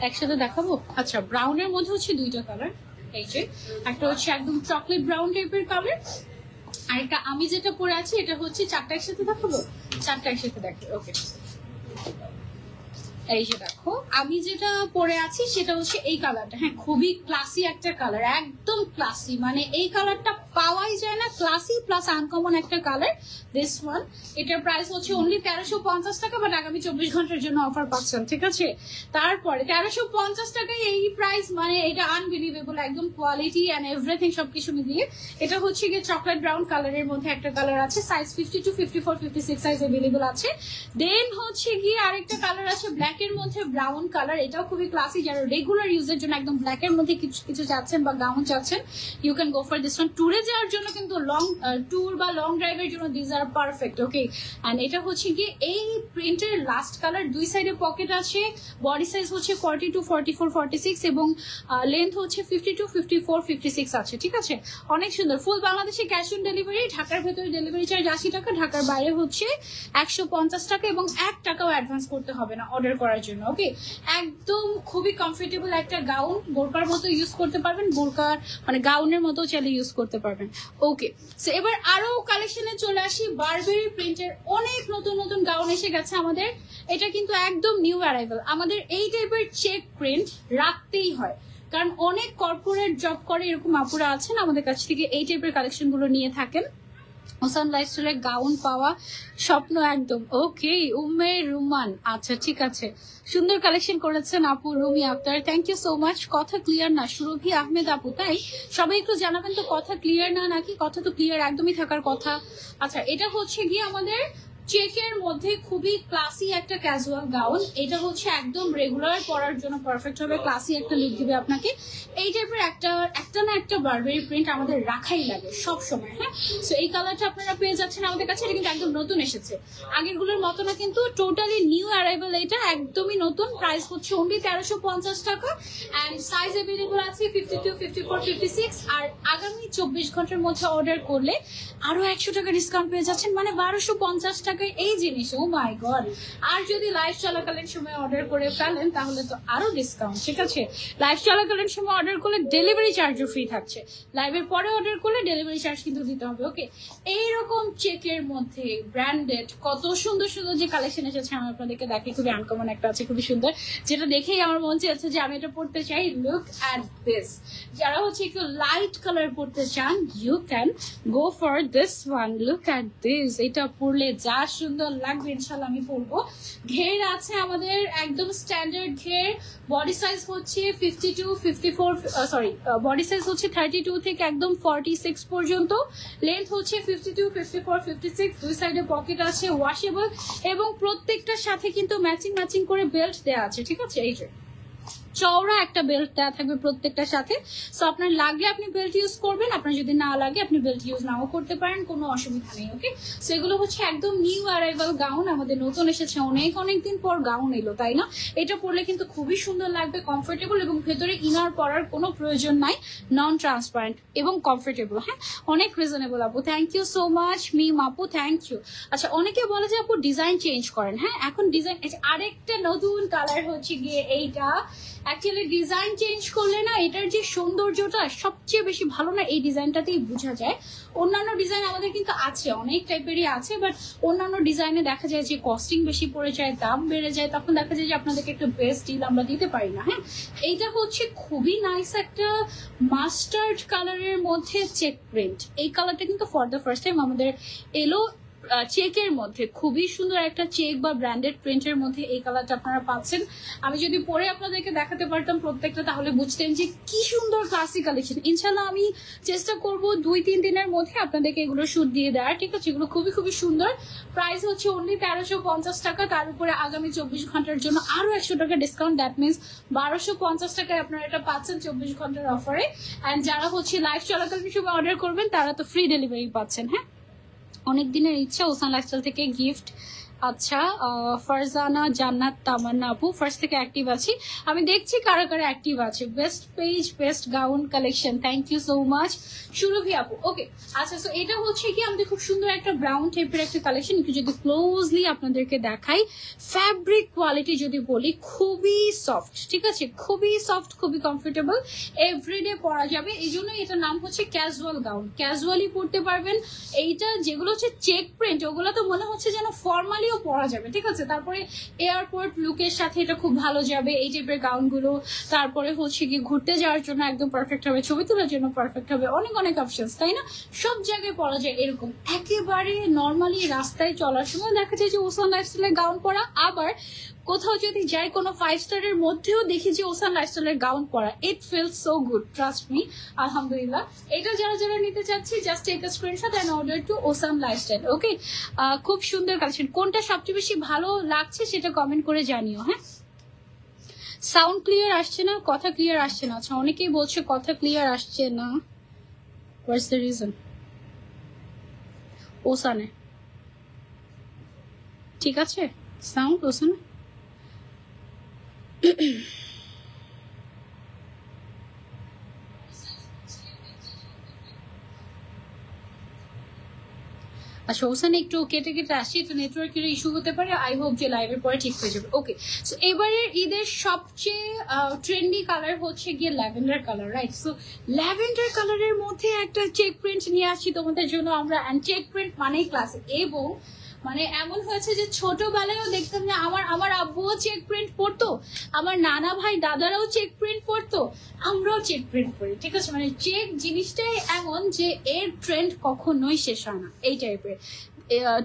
একসাথে দেখাবো। আচ্ছা, ব্রাউনের মধ্যে হচ্ছে দুইটা কালার, এই যে একটা হচ্ছে একদম চকলেট ব্রাউন টাইপের কালার, আর একটা আমি যেটা পরে আছি এটা হচ্ছে 4টা একসাথে দেখাবো, 4টা একসাথে দেখো। ওকে, এই যে দেখো আমি যেটা পরে আছি সেটা হচ্ছে এই কালারটা। হ্যাঁ, খুবই ক্লাসি একটা কালার, একদম ক্লাসি, মানে এই কালারটা পাওয়াই যায় না, ক্লাসি প্লাস আনকমন একটা কালার। দিস ওয়ান, এটার প্রাইস হচ্ছে অনলি 1350 টাকা, বাট আগামী 24 ঘন্টার জন্য অফার পাচ্ছেন, ঠিক আছে? তারপরে 1350 টাকায় এই প্রাইস, মানে এটা আনবিলিভেবল, একদম কোয়ালিটি এন্ড এভরিথিং সবকিছু মিলিয়ে। এটা হচ্ছে গিয়ে চকলেট ব্রাউন কালারের মধ্যে একটা কালার আছে, সাইজ 52, 54, 56 সাইজ অ্যাভেলেবল আছে। দেন হচ্ছে গিয়ে আরেকটা কালার আছে ব্ল্যাক এর মধ্যে ব্রাউন কালার, এটাও খুবই ক্লাসি। যারা রেগুলার ইউজের জন্য একদম ব্ল্যাক এর মধ্যে কিছু চাচ্ছেন বা গাউন চাচ্ছেন, you can go for this one. ট্যুরে যাওয়ার জন্য কিন্তু লং ট্যুর বা লং ড্রাইভের জন্য this are perfect. Okay, and এটা হচ্ছে কি এই প্রিন্টের লাস্ট কালার, দুই সাইডে পকেট আছে, বডি সাইজ হচ্ছে 42, 44, 46 এবং লেন্থ হচ্ছে 52, 54, 56 আছে, ঠিক আছে? অনেক সুন্দর। ফুল বাংলাদেশে ক্যাশ অন ডেলিভারি, ঢাকার ভেতরে ডেলিভারি চার্জ 80 টাকা, ঢাকার বাইরে হচ্ছে 150 টাকা, এবং 1 টাকাও অ্যাডভান্স করতে হবে না অর্ডার করার জন্য। ওকে, একদম খুবই কমফোর্টেবল একটা গাউন, বোরকার মতো ইউজ করতে পারবেন, বোরকার মানে গাউনের মতো চাইলে ইউজ করতে পারবেন। ওকে, সো এবার আরো কালেকশনে চলে আসি। বারবেরি প্রিন্টের অনেক নতুন নতুন গাউন এসে গেছে আমাদের, এটা কিন্তু একদম নিউ অ্যারাইভাল। আমাদের এই টাইপের চেক প্রিন্ট রাখতেই হয়, কারণ অনেক কর্পোরেট জব করে এরকম আপুরা আছেন, আমাদের কাছ থেকে এই টাইপের কালেকশন গুলো নিয়ে থাকেন। ওসান লাইফস্টাইলের গাউন পাওয়া স্বপ্ন একদম। ওকে, উম্মে রুমান, আচ্ছা ঠিক আছে, সুন্দর কালেকশন করেছেন আপু Rumi Akter, thank you so much. কথা ক্লিয়ার না, সুরভি আহমেদ আপু, তাই সবাই একটু জানাবেন তো কথা ক্লিয়ার না নাকি? কথা তো ক্লিয়ার একদমই থাকার কথা। আচ্ছা, এটা হচ্ছে গিয়ে আমাদের চেকের মধ্যে খুবই ক্লাসি একটা ক্যাজুয়াল গাউন, এটা হচ্ছে একদম রেগুলার পরার জন্য পারফেক্ট হবে, ক্লাসি একটা লুক দিবে আপনাকে। এই টাইপের একটা না একটা বারবেরি প্রিন্ট আমাদের রাখাই লাগে সব সময়। হ্যাঁ, সো এই কালারটা আপনারা পেয়ে যাচ্ছেন আমাদের কাছে, এটা কিন্তু একদম নতুন এসেছে, আগেরগুলোর মতো না, কিন্তু টোটালি নিউ অ্যারাইভাল, এটা একদমই নতুন। প্রাইস হচ্ছে অনলি 1350 টাকা, এন্ড সাইজ অ্যাভেলেবল আছে 52, 54, 56, আর আগামী 24 ঘন্টার মধ্যে অর্ডার করলে আরো 100 টাকা ডিসকাউন্ট পেয়ে যাচ্ছেন, মানে 1250 টাকায় এই জিনিস। ও মাই গড, আর যদি লাইভ চলাকালীন সময় অর্ডার করে ফেলেন তাহলে তো আরো ডিসকাউন্ট, ঠিক আছে? লাইভ চলাকালীন সময় অর্ডার করলে ডেলিভারি চার্জও ফ্রি থাকছে, লাইভের পরে অর্ডার করলে ডেলিভারি চার্জ কিন্তু দিতে হবে। ওকে, এইরকম চেকের মধ্যে ব্র্যান্ডেড কত সুন্দর সুন্দর যে কালেকশন এসেছে আমি আপনাদেরকে দেখি, খুবই আনকমন একটা আছে, খুবই সুন্দর, যেটা দেখেই আমার মন চাইছে যে আমি এটা পড়তে চাই। Look at this. যারা হচ্ছে একটু লাইট কালার পড়তে চান, you can go for this one. Look at this, এটা পড়লে যা সুন্দর লাগবে ইনশাল্লাহ আমি পরবো। ঘের আছে আমাদের একদম স্ট্যান্ডার্ড ঘের, বডি সাইজ হচ্ছে 52 54 সরি বডি সাইজ হচ্ছে 32 থেকে একদম 46 পর্যন্ত, লেন্থ হচ্ছে 52 54 56, দুই সাইডে পকেট আছে, ওয়াশেবল এবং প্রত্যেকটার সাথে কিন্তু ম্যাচিং করে বেল্ট দেওয়া আছে। ঠিক আছে, এই যে চওড়া একটা বেল্ট দেওয়া থাকবে প্রত্যেকটার সাথে। সো আপনার লাগলে আপনি বেল্ট ইউজ করবেন, আপনার যদি না লাগে আপনি বেল্ট ইউজ নাও করতে পারেন, কোনো অসুবিধা নেই। ওকে, সো এগুলো হচ্ছে একদম নিউ অ্যারাইভাল গাউন, আমাদের নতুন এসেছে, অনেক দিন পর গাউন এলো তাই না। এটা পরলে কিন্তু খুবই সুন্দর লাগবে, কমফোর্টেবল এবং ভেতরে ইনার পরার কোনো প্রয়োজন নাই, নন ট্রান্সপারেন্ট এবং কমফোর্টেবল। হ্যাঁ, অনেক রিজনেবল আপু, থ্যাংক ইউ সো মাচ মিম আপু, থ্যাংক ইউ। আচ্ছা, অনেকে বলে যে আপু ডিজাইন চেঞ্জ করেন, হ্যাঁ এখন ডিজাইন আরেকটা নতুন কালার হচ্ছে গিয়ে এইটা। অ্যাকচুয়ালি ডিজাইন চেঞ্জ করলে না এটার যে সৌন্দর্যটা সবচেয়ে বেশি ভালো না এই ডিজাইনটাতেই বোঝা যায়। অন্যান্য ডিজাইন আমাদের কিন্তু আছে, অনেক টাইপেরই আছে, বাট অন্যান্য ডিজাইনে দেখা যায় যে কস্টিং বেশি পড়ে যায়, দাম বেড়ে যায়, তখন দেখা যায় যে আপনাদেরকে একটা বেস্ট ডিল আমরা দিতে পারি না। হ্যাঁ, এইটা হচ্ছে খুবই নাইস একটা মাস্টার্ড কালারের মধ্যে চেক প্রিন্ট। এই কালারটা কিন্তু ফর দ্য ফার্স্ট টাইম আমাদের এলো চেকের মধ্যে, খুবই সুন্দর একটা চেক বা ব্র্যান্ডেড প্রিন্টের মধ্যে এই কালারটা আপনারা পাচ্ছেন। আমি যদি পরে আপনাদেরকে দেখাতে পারতাম প্রত্যেকটা তাহলে বুঝতেন যে কি সুন্দর ক্লাসিক কালেকশন। ইনশাল্লাহ আমি চেষ্টা করব 2-3 দিনের মধ্যে আপনাদেরকে এগুলো শুট দিয়ে দেওয়ার। ঠিক আছে, এগুলো খুবই সুন্দর। প্রাইস হচ্ছে অনলি 1350 টাকা, তার উপরে আগামী 24 ঘন্টার জন্য আরো 100 টাকা ডিসকাউন্ট, দ্যাট মিনস 1250 টাকায় আপনারা এটা পাচ্ছেন 24 ঘন্টার অফারে। অ্যান্ড যারা হচ্ছে লাইভ চলাকালীন সময় অর্ডার করবেন তারা তো ফ্রি ডেলিভারি পাচ্ছেন। হ্যাঁ, অনেক দিনের ইচ্ছা ওসান লাইফস্টাইল থেকে গিফট। আচ্ছা, ফারজানা জান্নাত তামান্না আপু ফার্স্ট থেকে অ্যাক্টিভ আছি, আমি দেখছি কারা অ্যাক্টিভ আছে। Best page, best gown collection, thank you so much Surovi আপু। ওকে, আচ্ছা, সো এটা হচ্ছে কি আমাদের খুব সুন্দর একটা ব্রাউন টাইপের একটা কালেকশন। একটু যদি ক্লোজলি আপনাদেরকে দেখাই, ফ্যাব্রিক কোয়ালিটি যদি বলি খুবই সফট। ঠিক আছে, খুবই সফট, খুবই কমফোর্টেবল, এভরিডে পরা যাবে। এই জন্য এটার নাম হচ্ছে ক্যাজুয়াল গাউন, ক্যাজুয়ালি পরতে পারবেন। এইটা যেগুলো হচ্ছে চেক প্রিন্ট ওগুলো তো মনে হচ্ছে যেন ফর্মালি পরা যাবে। ঠিক আছে, তারপরে এয়ারপোর্ট লুকের সাথে এটা খুব ভালো যাবে এই টাইপের গাউন গুলো। তারপরে হচ্ছে কি ঘুরতে যাওয়ার জন্য একদম পারফেক্ট হবে, ছবি তোলার জন্য পারফেক্ট হবে, অনেক অপশনস তাই না, সব জায়গায় পরা যায় এরকম। একেবারে নর্মালি রাস্তায় চলার সময় দেখা যায় যে ওসান লাইফস্টাইলের গাউন পরা, আবার কোথাও যদি যাই কোনো 5 স্টারের মধ্যেও দেখি যে ওসান লাইফস্টাইলের গাউন পরা, it feels so good, trust me. আলহামদুলিল্লাহ, এটা যারা নিতে চাচ্ছি just take a screenshot and order to ocean lifestyle. Okay, খুব সুন্দর কালেকশন। কোনটা সবচেয়ে বেশি ভালো লাগছে সেটা কমেন্ট করে জানিও। হ্যাঁ, সাউন্ড ক্লিয়ার আসছে না, কথা ক্লিয়ার আসছে না। আচ্ছা, অনেকেই বলছে কথা ক্লিয়ার আসছে না, হোয়াটস দ্য রিজন? ওসানে ঠিক আছে সাউন্ড, ওসানে আচ্ছা, ওখানে একটু কেটে আসছে, একটু নেটওয়ার্কের ইস্যু হতে পারে। আই হোপ যে লাইভের পরে ঠিক হয়ে যাবে। ওকে, সো এবারের ঈদের সবচেয়ে ট্রেন্ডি কালার হচ্ছে গিয়ে lavender colour, right? So lavender কালারের মধ্যে একটা চেক প্রিন্ট নিয়ে আসছি তোমাদের জন্য আমরা। অ্যান্ড চেক প্রিন্ট মানেই ক্লাসিক, এবং মানে এমন হয়েছে যে ছোটবেলায়ও দেখতাম যে আমার আব্বুও চেক প্রিন্ট পরতো, আমার নানা ভাই দাদারাও চেক প্রিন্ট পরতো, আমরাও চেক প্রিন্ট পরি। ঠিক আছে, মানে চেক জিনিসটাই এমন যে এর ট্রেন্ড কখনোই শেষ হয় না, এই টাইপের।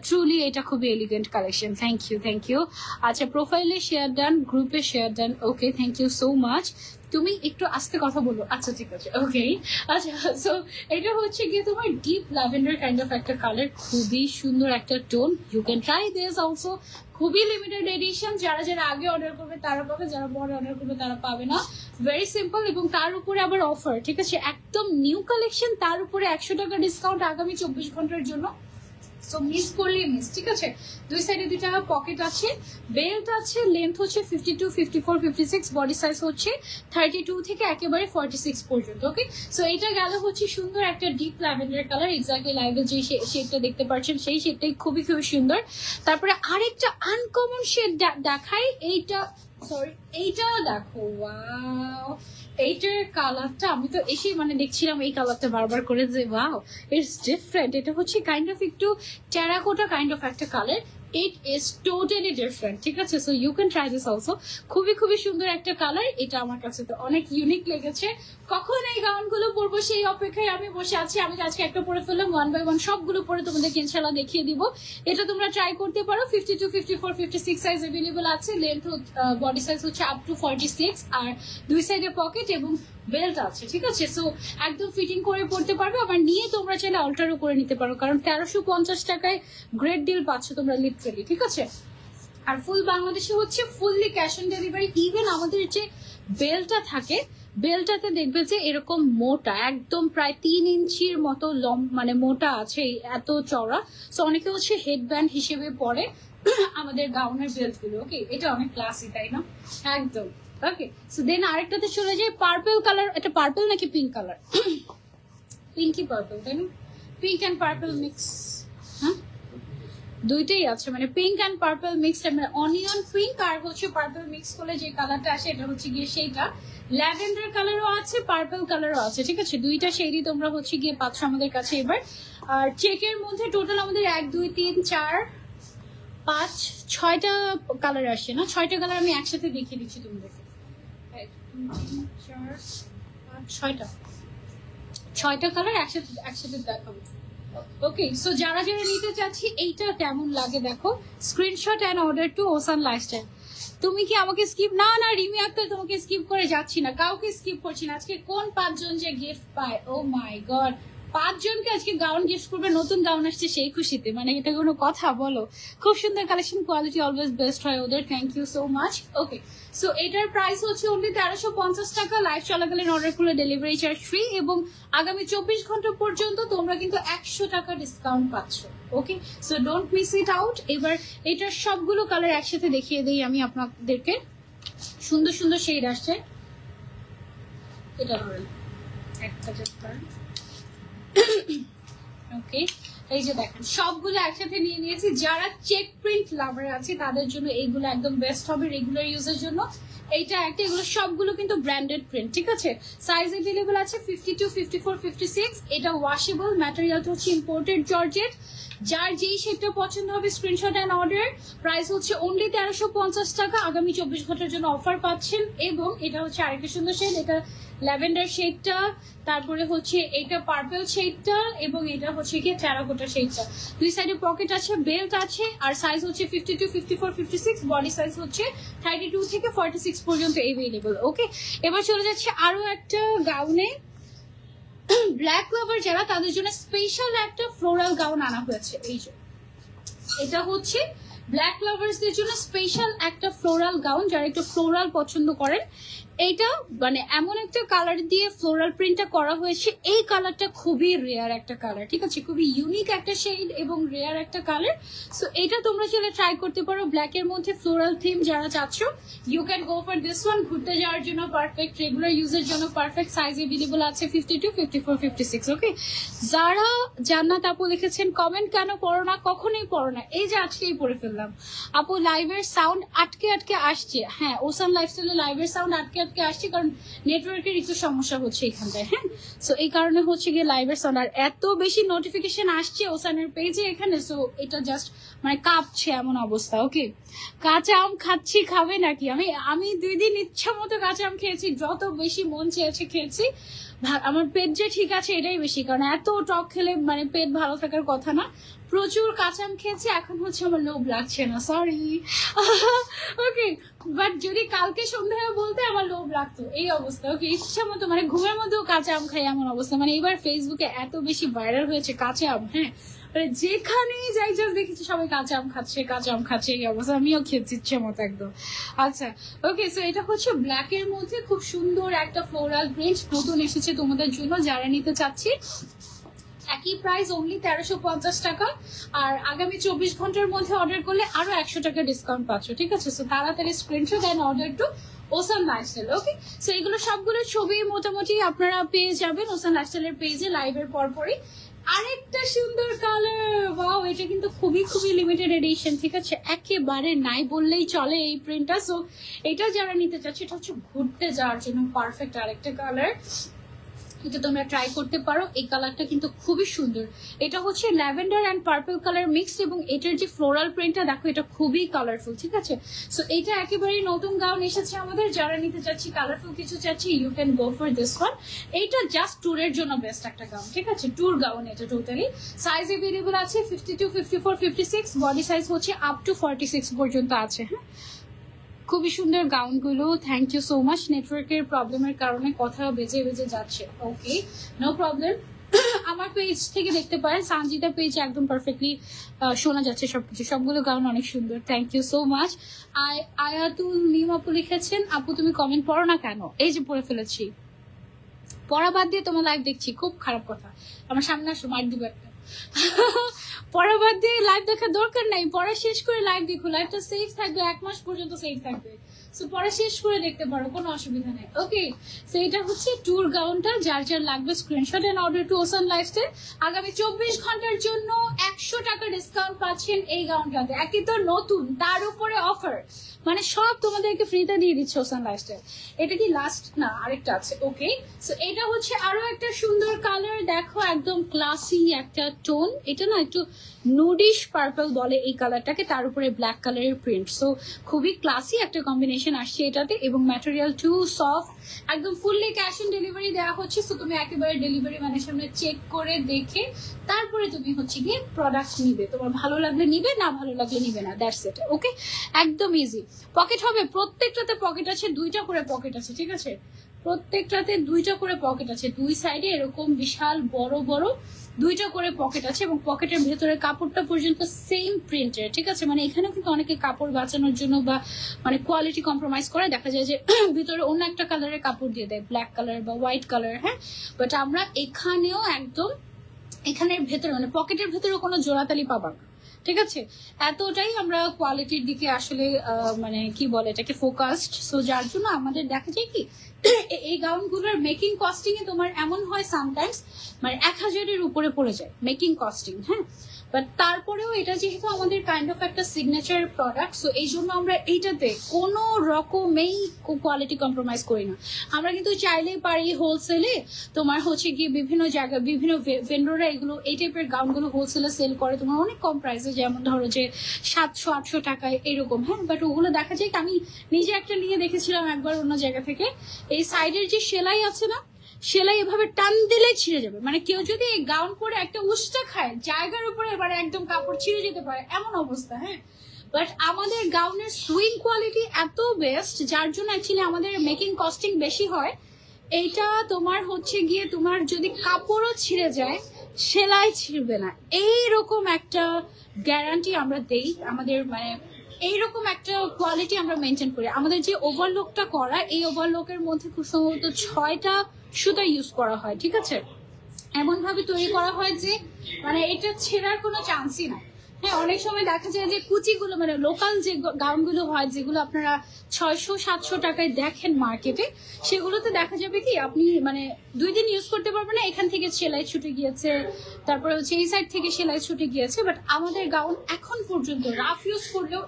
ট্রুলি এটা খুবই এলিগেন্ট কালেকশন, থ্যাংক ইউ। আচ্ছা, প্রোফাইলে শেয়ার ডান, গ্রুপে share done. Okay, thank you so much. তুমি একটু আস্তে কথা বলো। আচ্ছা, ঠিক আছে, ওকে। আচ্ছা, সো এটা হচ্ছে গিয়ে তোমার ডিপ ল্যাভেন্ডার কাইন্ড অফ একটা কালার, খুবই সুন্দর একটা tone. You can try this also, খুবই লিমিটেড এডিশন। যারা আগে অর্ডার করবে তারা পাবে, যারা পরে অর্ডার করবে তারা পাবে না। ভেরি সিম্পল, এবং তার উপরে আবার অফার। ঠিক আছে, একদম নিউ কালেকশন, তার উপরে 100 টাকা ডিসকাউন্ট আগামী 24 ঘন্টার জন্য। সো মিস করলে মিস। ঠিক আছে, দুই সাইডে দুইটা পকেট আছে, বেল্ট আছে, লেন্থ হচ্ছে 52 54 56, বডি সাইজ হচ্ছে 32 থেকে একেবারে 46 পর্যন্ত। ওকে, সো এটা গেল হচ্ছে সুন্দর একটা ডিপ ল্যাভেন্ডার কালার, এক্স্যাক্টলি লাইভে যে শেডটা দেখতে পাচ্ছেন সেই শেডটাই খুবই সুন্দর। তারপরে আরেকটা আনকমন শেড দেখাই, এইটা দেখো, ওয়াও, এইটার কালারটা আমি তো এসে মানে দেখছিলাম এই কালারটা বারবার করে যে ওয়াও, ইটস ডিফারেন্ট। এটা হচ্ছে কাইন্ড অফ একটু টেরাকোটা কাইন্ড অফ একটা colour, it is totally different, ঠিক আছে? So you can try this also. খুবই খুবই সুন্দর একটা কালার, এটা আমার কাছে তো অনেক ইউনিক লেগেছে। কখন এই গাউনগুলো পরবো সেই অপেক্ষায় আমি বসে আছি। আমি আজকে একটা পরে ফেললাম, 1 বাই 1 সবগুলো পরে তোমাদেরকে ইনশাআল্লাহ দেখিয়ে দিব। এটা তোমরা ট্রাই করতে পারো। 52, 54, 56 সাইজ अवेलेबल আছে। লেন্থ বডি সাইজ হচ্ছে আপ টু 46, আর দুই সাইডে পকেট এবং বেল্ট আছে, ঠিক আছে? সো একদম ফিটিং করে পড়তে পারবে। আবার নিয়ে তোমরা চাইলে অল্টারও করে নিতে পারো, কারণ 1350 টাকায় গ্রেট ডিল পাচ্ছ তোমরা লিটারালি, ঠিক আছে? আর ফুল বাংলাদেশে হচ্ছে fully cash on delivery. Even আমাদের যে বেলটা থাকে, বেলটাতে দেখবে যে এরকম মোটা, একদম প্রায় 3 ইঞ্চির মতো মানে মোটা আছে, এত চওড়া। সো অনেকে হচ্ছে হেডব্যান্ড হিসেবে পরে আমাদের গাউনের বেল্ট গুলো। ওকে, এটা অনেক ক্লাসি, তাই না? একদম। ওকে, সো দেন আরেকটাতে চলে যাই, পার্পল কালার। এটা পার্পল নাকি পিঙ্ক কালার? পিঙ্কি পার্পল, তাই না? পিঙ্ক অ্যান্ড পার্পল মিক্স, হ্যাঁ দুইটাই আছে, মানে পিঙ্ক অ্যান্ড পার্পল মিক্স, মানে অনিয়ন পিঙ্ক আর হচ্ছে পার্পল মিক্স করলে যে কালারটা আসে এটা হচ্ছে গিয়ে সেইটা। ল্যাভেন্ডার কালারও আছে, পার্পল কালারও আছে, ঠিক আছে? দুইটা শেডই তোমরা হচ্ছে গিয়ে পাচ্ছ আমাদের কাছে এবার। আর চেকের মধ্যে টোটাল আমাদের 1, 2, 3, 4, 5, 6টা কালার আসছে না? 6টা কালার আমি একসাথে দেখিয়ে দিচ্ছি তোমাদেরকে। 1, 2, 3, 4, 5, 6টা কালার একসাথে দেখাবো। ওকে, সো যারা যারা নিতে চাচ্ছি এইটা কেমন লাগে দেখো, screenshot and order to ocean lifestyle. তুমি কি আমাকে স্কিপ? না না রিমি আক্তার, তোমাকে স্কিপ করে যাচ্ছি না, কাউকে স্কিপ করছি না। আজকে কোন 5 জন যে গিফট পায়, ও মাই গড, 5 জনকে আজকে গাউন গিফট করবে। নতুন গাউন আসছে সেই খুশিতে, মানে এটা কোনো কথা বলো? খুব সুন্দর কালেকশন, কোয়ালিটি অলওয়েজ বেস্ট হয় ওদের। Thank you so much. Okay, so এটার প্রাইস হচ্ছে অনলি 1350 টাকা। লাইভ চলাকালীন অর্ডার করলে ডেলিভারি চার্জ ফ্রি, এবং আগামী 24 ঘন্টা পর্যন্ত তোমরা কিন্তু 100 টাকা ডিসকাউন্ট পাচ্ছ। Okay, so don't miss it out. এবার এটার সবগুলো কালার একসাথে দেখিয়ে দিই আমি আপনাদেরকে। সুন্দর সুন্দর শেড আসছে। এটা ধরেন একটা জাস্ট, ওকে, এই যে দেখেন সবগুলো একসাথে নিয়ে নিয়েছি। যারা চেক প্রিন্ট লাভার আছে তাদের জন্য এইগুলো একদম বেস্ট হবে রেগুলার ইউজের জন্য। এইটা একটা, এগুলো সবগুলো কিন্তু ব্র্যান্ডেড প্রিন্ট, ঠিক আছে? সাইজ अवेलेबल আছে 52, 54, 56। এটা ওয়াশেবল, ম্যাটেরিয়ালটা হচ্ছে ইম্পোর্টেড জর্জেট। যার যেই শেডটা পছন্দ হবে স্ক্রিনশট এন্ড অর্ডার। প্রাইস হচ্ছে অনলি 1350 টাকা। আগামী 24 ঘন্টার জন্য অফার পাচ্ছেন। এবং এটা হচ্ছে আরেকটা সুন্দর শেড, এটা ল্যাভেন্ডার শেডটা, তারপরে হচ্ছে এটা পার্পল শেডটা, এবং এটা হচ্ছে কি টেরাকোটা শেডটা। দুই সাইডে পকেট আছে, বেল্ট আছে, আর সাইজ হচ্ছে 52, 54, 56। বডি সাইজ হচ্ছে 32 থেকে 46 পর্যন্ত अवेलेबल। ওকে, এবার চলে যাচ্ছে আরো একটা গাউনে। ব্ল্যাক লাভার যারা, তাদের জন্য স্পেশাল একটা ফ্লোরাল গাউন আনা হয়েছে। এই যে এটা হচ্ছে ব্ল্যাক লাভার্সদের জন্য স্পেশাল একটা ফ্লোরাল গাউন, যারা একটু ফ্লোরাল পছন্দ করেন। এইটা মানে এমন একটা কালার দিয়ে ফ্লোরাল প্রিন্টটা করা হয়েছে। এই কালারটা খুবই রেয়ার একটা কালার, ঠিক আছে? খুবই ইউনিক একটা শেড এবং রেয়ার একটা কালার। সো এটা তোমরা চাইলে ট্রাই করতে পারো। ব্ল্যাকের মধ্যে ফ্লোরাল থিম যারা চাচ্ছ, you can go for this one. ঘুরতে যাওয়ার জন্য পারফেক্ট, রেগুলার ইউজের জন্য পারফেক্ট। সাইজ अवेलेबल আছে 52, 54, 56। ওকে, যারা জান্নাত আপু লিখেছেন কমেন্ট কেন পড়ো না, কখনোই পড়ো না, এই যে আজকেই পড়ে ফেললাম। আপু লাইভের সাউন্ড আটকে আটকে আসছে। হ্যাঁ, ওসান লাইফস্টাইলে লাইভের সাউন্ড আটকে আসছে, কারণ নেটওয়ার্কের একটু সমস্যা হচ্ছে এখানটায়। হ্যাঁ, সো এই কারণে হচ্ছে গিয়ে লাইভের সাউন্ড। আর এত বেশি নোটিফিকেশন আসছে ওসানের পেজে এখানে, সো এটা জাস্ট মানে কাঁপছে এমন অবস্থা। ওকে, কাঁচা আম খাচ্ছি, খাবে নাকি? আমি 2 দিন ইচ্ছা মতো কাঁচা আম খেয়েছি, যত বেশি মন চেয়েছে খেয়েছি। আমার পেট যে ঠিক আছে এটাই বেশি, কারণ এত টক খেলে মানে পেট ভালো থাকার কথা না। প্রচুর কাঁচা আম খেয়েছি, এখন হচ্ছে আমার লোভ লাগছে না, সরি। ওকে, বাট যদি কালকে সন্ধ্যায় বলতে আমার লোভ লাগতো। এই অবস্থা। ওকে, ইচ্ছা মতো মানে ঘুমের মধ্যেও কাঁচা আম খাই এমন অবস্থা। মানে এবার ফেসবুকে এত বেশি ভাইরাল হয়েছে কাঁচা আম। হ্যাঁ, মানে যেখানেই যাই জাস্ট দেখেছি সবাই কাঁচা আম খাচ্ছে, কাঁচা আম খাচ্ছে, এই অবস্থা। আমিও খেয়েছি ইচ্ছে মতো একদম। আচ্ছা, ওকে, সো এটা হচ্ছে ব্ল্যাক এর মধ্যে খুব সুন্দর একটা ফ্লোরাল প্রিন্ট নতুন এসেছে তোমাদের জন্য, যারা নিতে চাচ্ছি। একই প্রাইস, অনলি 1350 টাকা। আর আগামী 24 ঘন্টার মধ্যে অর্ডার করলে আরো 100 টাকা ডিসকাউন্ট পাচ্ছ, ঠিক আছে? সো তাড়াতাড়ি screenshot and order to ocean lifestyle. Okay, so এগুলো সবগুলো ছবি মোটামুটি আপনারা পেয়ে যাবেন ওসান লাইফস্টাইলের পেজে লাইভের পরপরই। আরেকটা সুন্দর কালার, ওয়াও, এটা কিন্তু খুবই খুবই লিমিটেড এডিশন, ঠিক আছে? একেবারে নাই বললেই চলে এই প্রিন্টটা। সো এটা যারা নিতে চাচ্ছে, এটা হচ্ছে ঘুরতে যাওয়ার জন্য পারফেক্ট আরেকটা কালার। এটা তোমরা ট্রাই করতে পারো। এই কালারটা কিন্তু খুবই সুন্দর। এটা হচ্ছে lavender and purple colour mixed এবং এটার যে ফ্লোরাল প্রিন্টটা দেখো এটা খুবই কালারফুল, ঠিক আছে। সো এটা একেবারেই নতুন গাউন এসেছে আমাদের, যারা নিতে চাচ্ছি কালারফুল কিছু চাচ্ছি you can go for this one. এইটা জাস্ট ট্যুরের জন্য বেস্ট একটা গাউন, ঠিক আছে, ট্যুর গাউন এটা টোটালি। সাইজ এভেলেবল আছে 52, 54, 56, বডি সাইজ হচ্ছে আপ টু 46 পর্যন্ত আছে। হ্যাঁ, খুবই সুন্দর গাউনগুলো। Thank you so much. নেটওয়ার্কের প্রবলেমের কারণে কথা বেজে বেজে যাচ্ছে, ওকে, নো প্রবলেম। আমার পেজ থেকে দেখতে পারেন, সানজিদা পেজে একদম পারফেক্টলি শোনা যাচ্ছে সবকিছু। সবগুলো গাউন অনেক সুন্দর, থ্যাংক ইউ সো মাচ। আয়াতুল মিম আপু লিখেছেন, আপু তুমি কমেন্ট পড়ো না কেন? এই যে পড়ে ফেলেছি, পড়া বাদ দিয়ে তোমার লাইভ দেখছি, খুব খারাপ কথা। আমার সামনে আসো, মার দিবে একটা। পড়া বাদ দিয়ে লাইভ দেখার দরকার নাই, পড়া শেষ করে লাইভ দেখো, লাইভটা সেফ থাকবে, 1 মাস পর্যন্ত সেফ থাকবে। সো পড়া শেষ করে দেখতে পারো, কোনো অসুবিধা নেই, ওকে। সো এটা হচ্ছে ট্যুর গাউনটা, যার যার লাগবে screenshot and order to ocean lifestyle. আগামী 24 ঘন্টার জন্য 100 টাকা ডিসকাউন্ট পাচ্ছেন এই গাউনটাতে। একই তো নতুন, তার উপরে অফার, মানে সব তোমাদেরকে ফ্রিতে দিয়ে দিচ্ছে ওসান লাইফস্টাইল। এটা কি লাস্ট না আরেকটা আছে, ওকে। সো এটা হচ্ছে আরো একটা সুন্দর কালার, দেখো একদম ক্লাসি একটা টোন। এটা না একটু নুডিশ পার্পল বলে এই কালারটাকে, তার উপরে ব্ল্যাক কালারের প্রিন্ট। সো খুবই ক্লাসি একটা কম্বিনেশন আসছে এটাতে, এবং ম্যাটেরিয়াল টু সফট, একদম ফুললি ক্যাশ অন ডেলিভারি দেওয়া হচ্ছে। সো তুমি একেবারে ডেলিভারি ম্যানের সামনে চেক করে দেখে তারপরে তুমি হচ্ছে গিয়ে প্রোডাক্ট নিবে, তোমার ভালো লাগলে নিবে, না ভালো লাগলে নিবে না, দ্যাটস ইট, ওকে, একদম ইজি। পকেট হবে, প্রত্যেকটাতে পকেট আছে, 2টা করে পকেট আছে, ঠিক আছে, প্রত্যেকটাতে 2টা করে পকেট আছে, 2 সাইডে এরকম বিশাল বড় বড় 2টা করে পকেট আছে, এবং পকেটের ভেতরে কাপড়টা পর্যন্ত সেম প্রিন্টের, ঠিক আছে। মানে এখানেও কিন্তু অনেকে কাপড় বাঁচানোর জন্য বা মানে কোয়ালিটি কম্প্রোমাইজ করে, দেখা যায় যে ভিতরে অন্য একটা কালারের কাপড় দিয়ে দেয়, ব্ল্যাক কালার বা হোয়াইট কালার। হ্যাঁ, বাট আমরা এখানেও একদম এখানের ভেতরে মানে পকেটের ভেতরে কোনো জোড়াতালি পাবা না, ঠিক আছে। এতটাই আমরা কোয়ালিটির দিকে আসলে মানে কি বলে এটাকে ফোকাসড। সো যার জন্য আমাদের দেখা যায় কি এই গাউনগুলোর মেকিং কস্টিং এ তোমার এমন হয় সামটাইমস মানে 1000-এর উপরে পড়ে যায় মেকিং কস্টিং। হ্যাঁ, বাট তারপরেও এটা যেহেতু আমাদের কাইন্ড অফ একটা সিগনেচার প্রোডাক্ট, সো এই জন্য আমরা এইটাতে কোনো রকমেই কোয়ালিটি কম্প্রোমাইজ করি না। আমরা কিন্তু চাইলেই পারি হোলসেলে তোমার হচ্ছে গিয়ে বিভিন্ন জায়গায় বিভিন্ন ভেন্ডররা এগুলো এই টাইপের গাউনগুলো হোলসেলে সেল করে তোমার অনেক কম প্রাইসে, যেমন ধরো যে 700-800 টাকায় এরকম। হ্যাঁ, বাট ওগুলো দেখা যায় আমি নিজে একটা নিয়ে দেখেছিলাম একবার অন্য জায়গা থেকে, এই সাইডের যে সেলাই আছে না, সেলাই এভাবে টান দিলে ছিঁড়ে যাবে, মানে কেউ যদি এই গাউন পরে একটা উষ্টা খায় জায়গার উপরে এবারে একদম কাপড় ছিঁড়ে যেতে পারে, এমন অবস্থা। হ্যাঁ, বাট আমাদের গাউনের সুইং কোয়ালিটি এত বেস্ট, যার জন্য অ্যাকচুয়ালি আমাদের মেকিং কস্টিং বেশি হয়। এইটা তোমার হচ্ছে গিয়ে তোমার যদি কাপড়ও ছিঁড়ে যায় সেলাই ছিঁড়বে না, এইরকম একটা গ্যারান্টি আমরা দেই। আমাদের মানে এইরকম একটা কোয়ালিটি আমরা মেনটেন করি। আমাদের যে ওভারলোকটা করা, এই ওভারলোকের মধ্যে খুব সম্ভবত 6টা সুতা ইউজ করা হয়, ঠিক আছে, এমন ভাবে তৈরি করা হয় যে মানে এটা ছেঁড়ার কোনো চান্সই নাই। হ্যাঁ, অনেক সময় দেখা যায় যে কুচিগুলো মানে লোকাল যে গাউনগুলো হয় যেগুলো আপনারা 600-700 টাকায় দেখেন মার্কেটে, সেগুলোতে দেখা যাবে কি আপনি মানে 2 দিন ইউজ করতে পারবেন না, এখান থেকে সেলাই ছুটে গিয়েছে, তারপরে হচ্ছে এই সাইড থেকে সেলাই ছুটে গিয়েছে। বাট আমাদের গাউন এখন পর্যন্ত রাফ ইউজ করলেও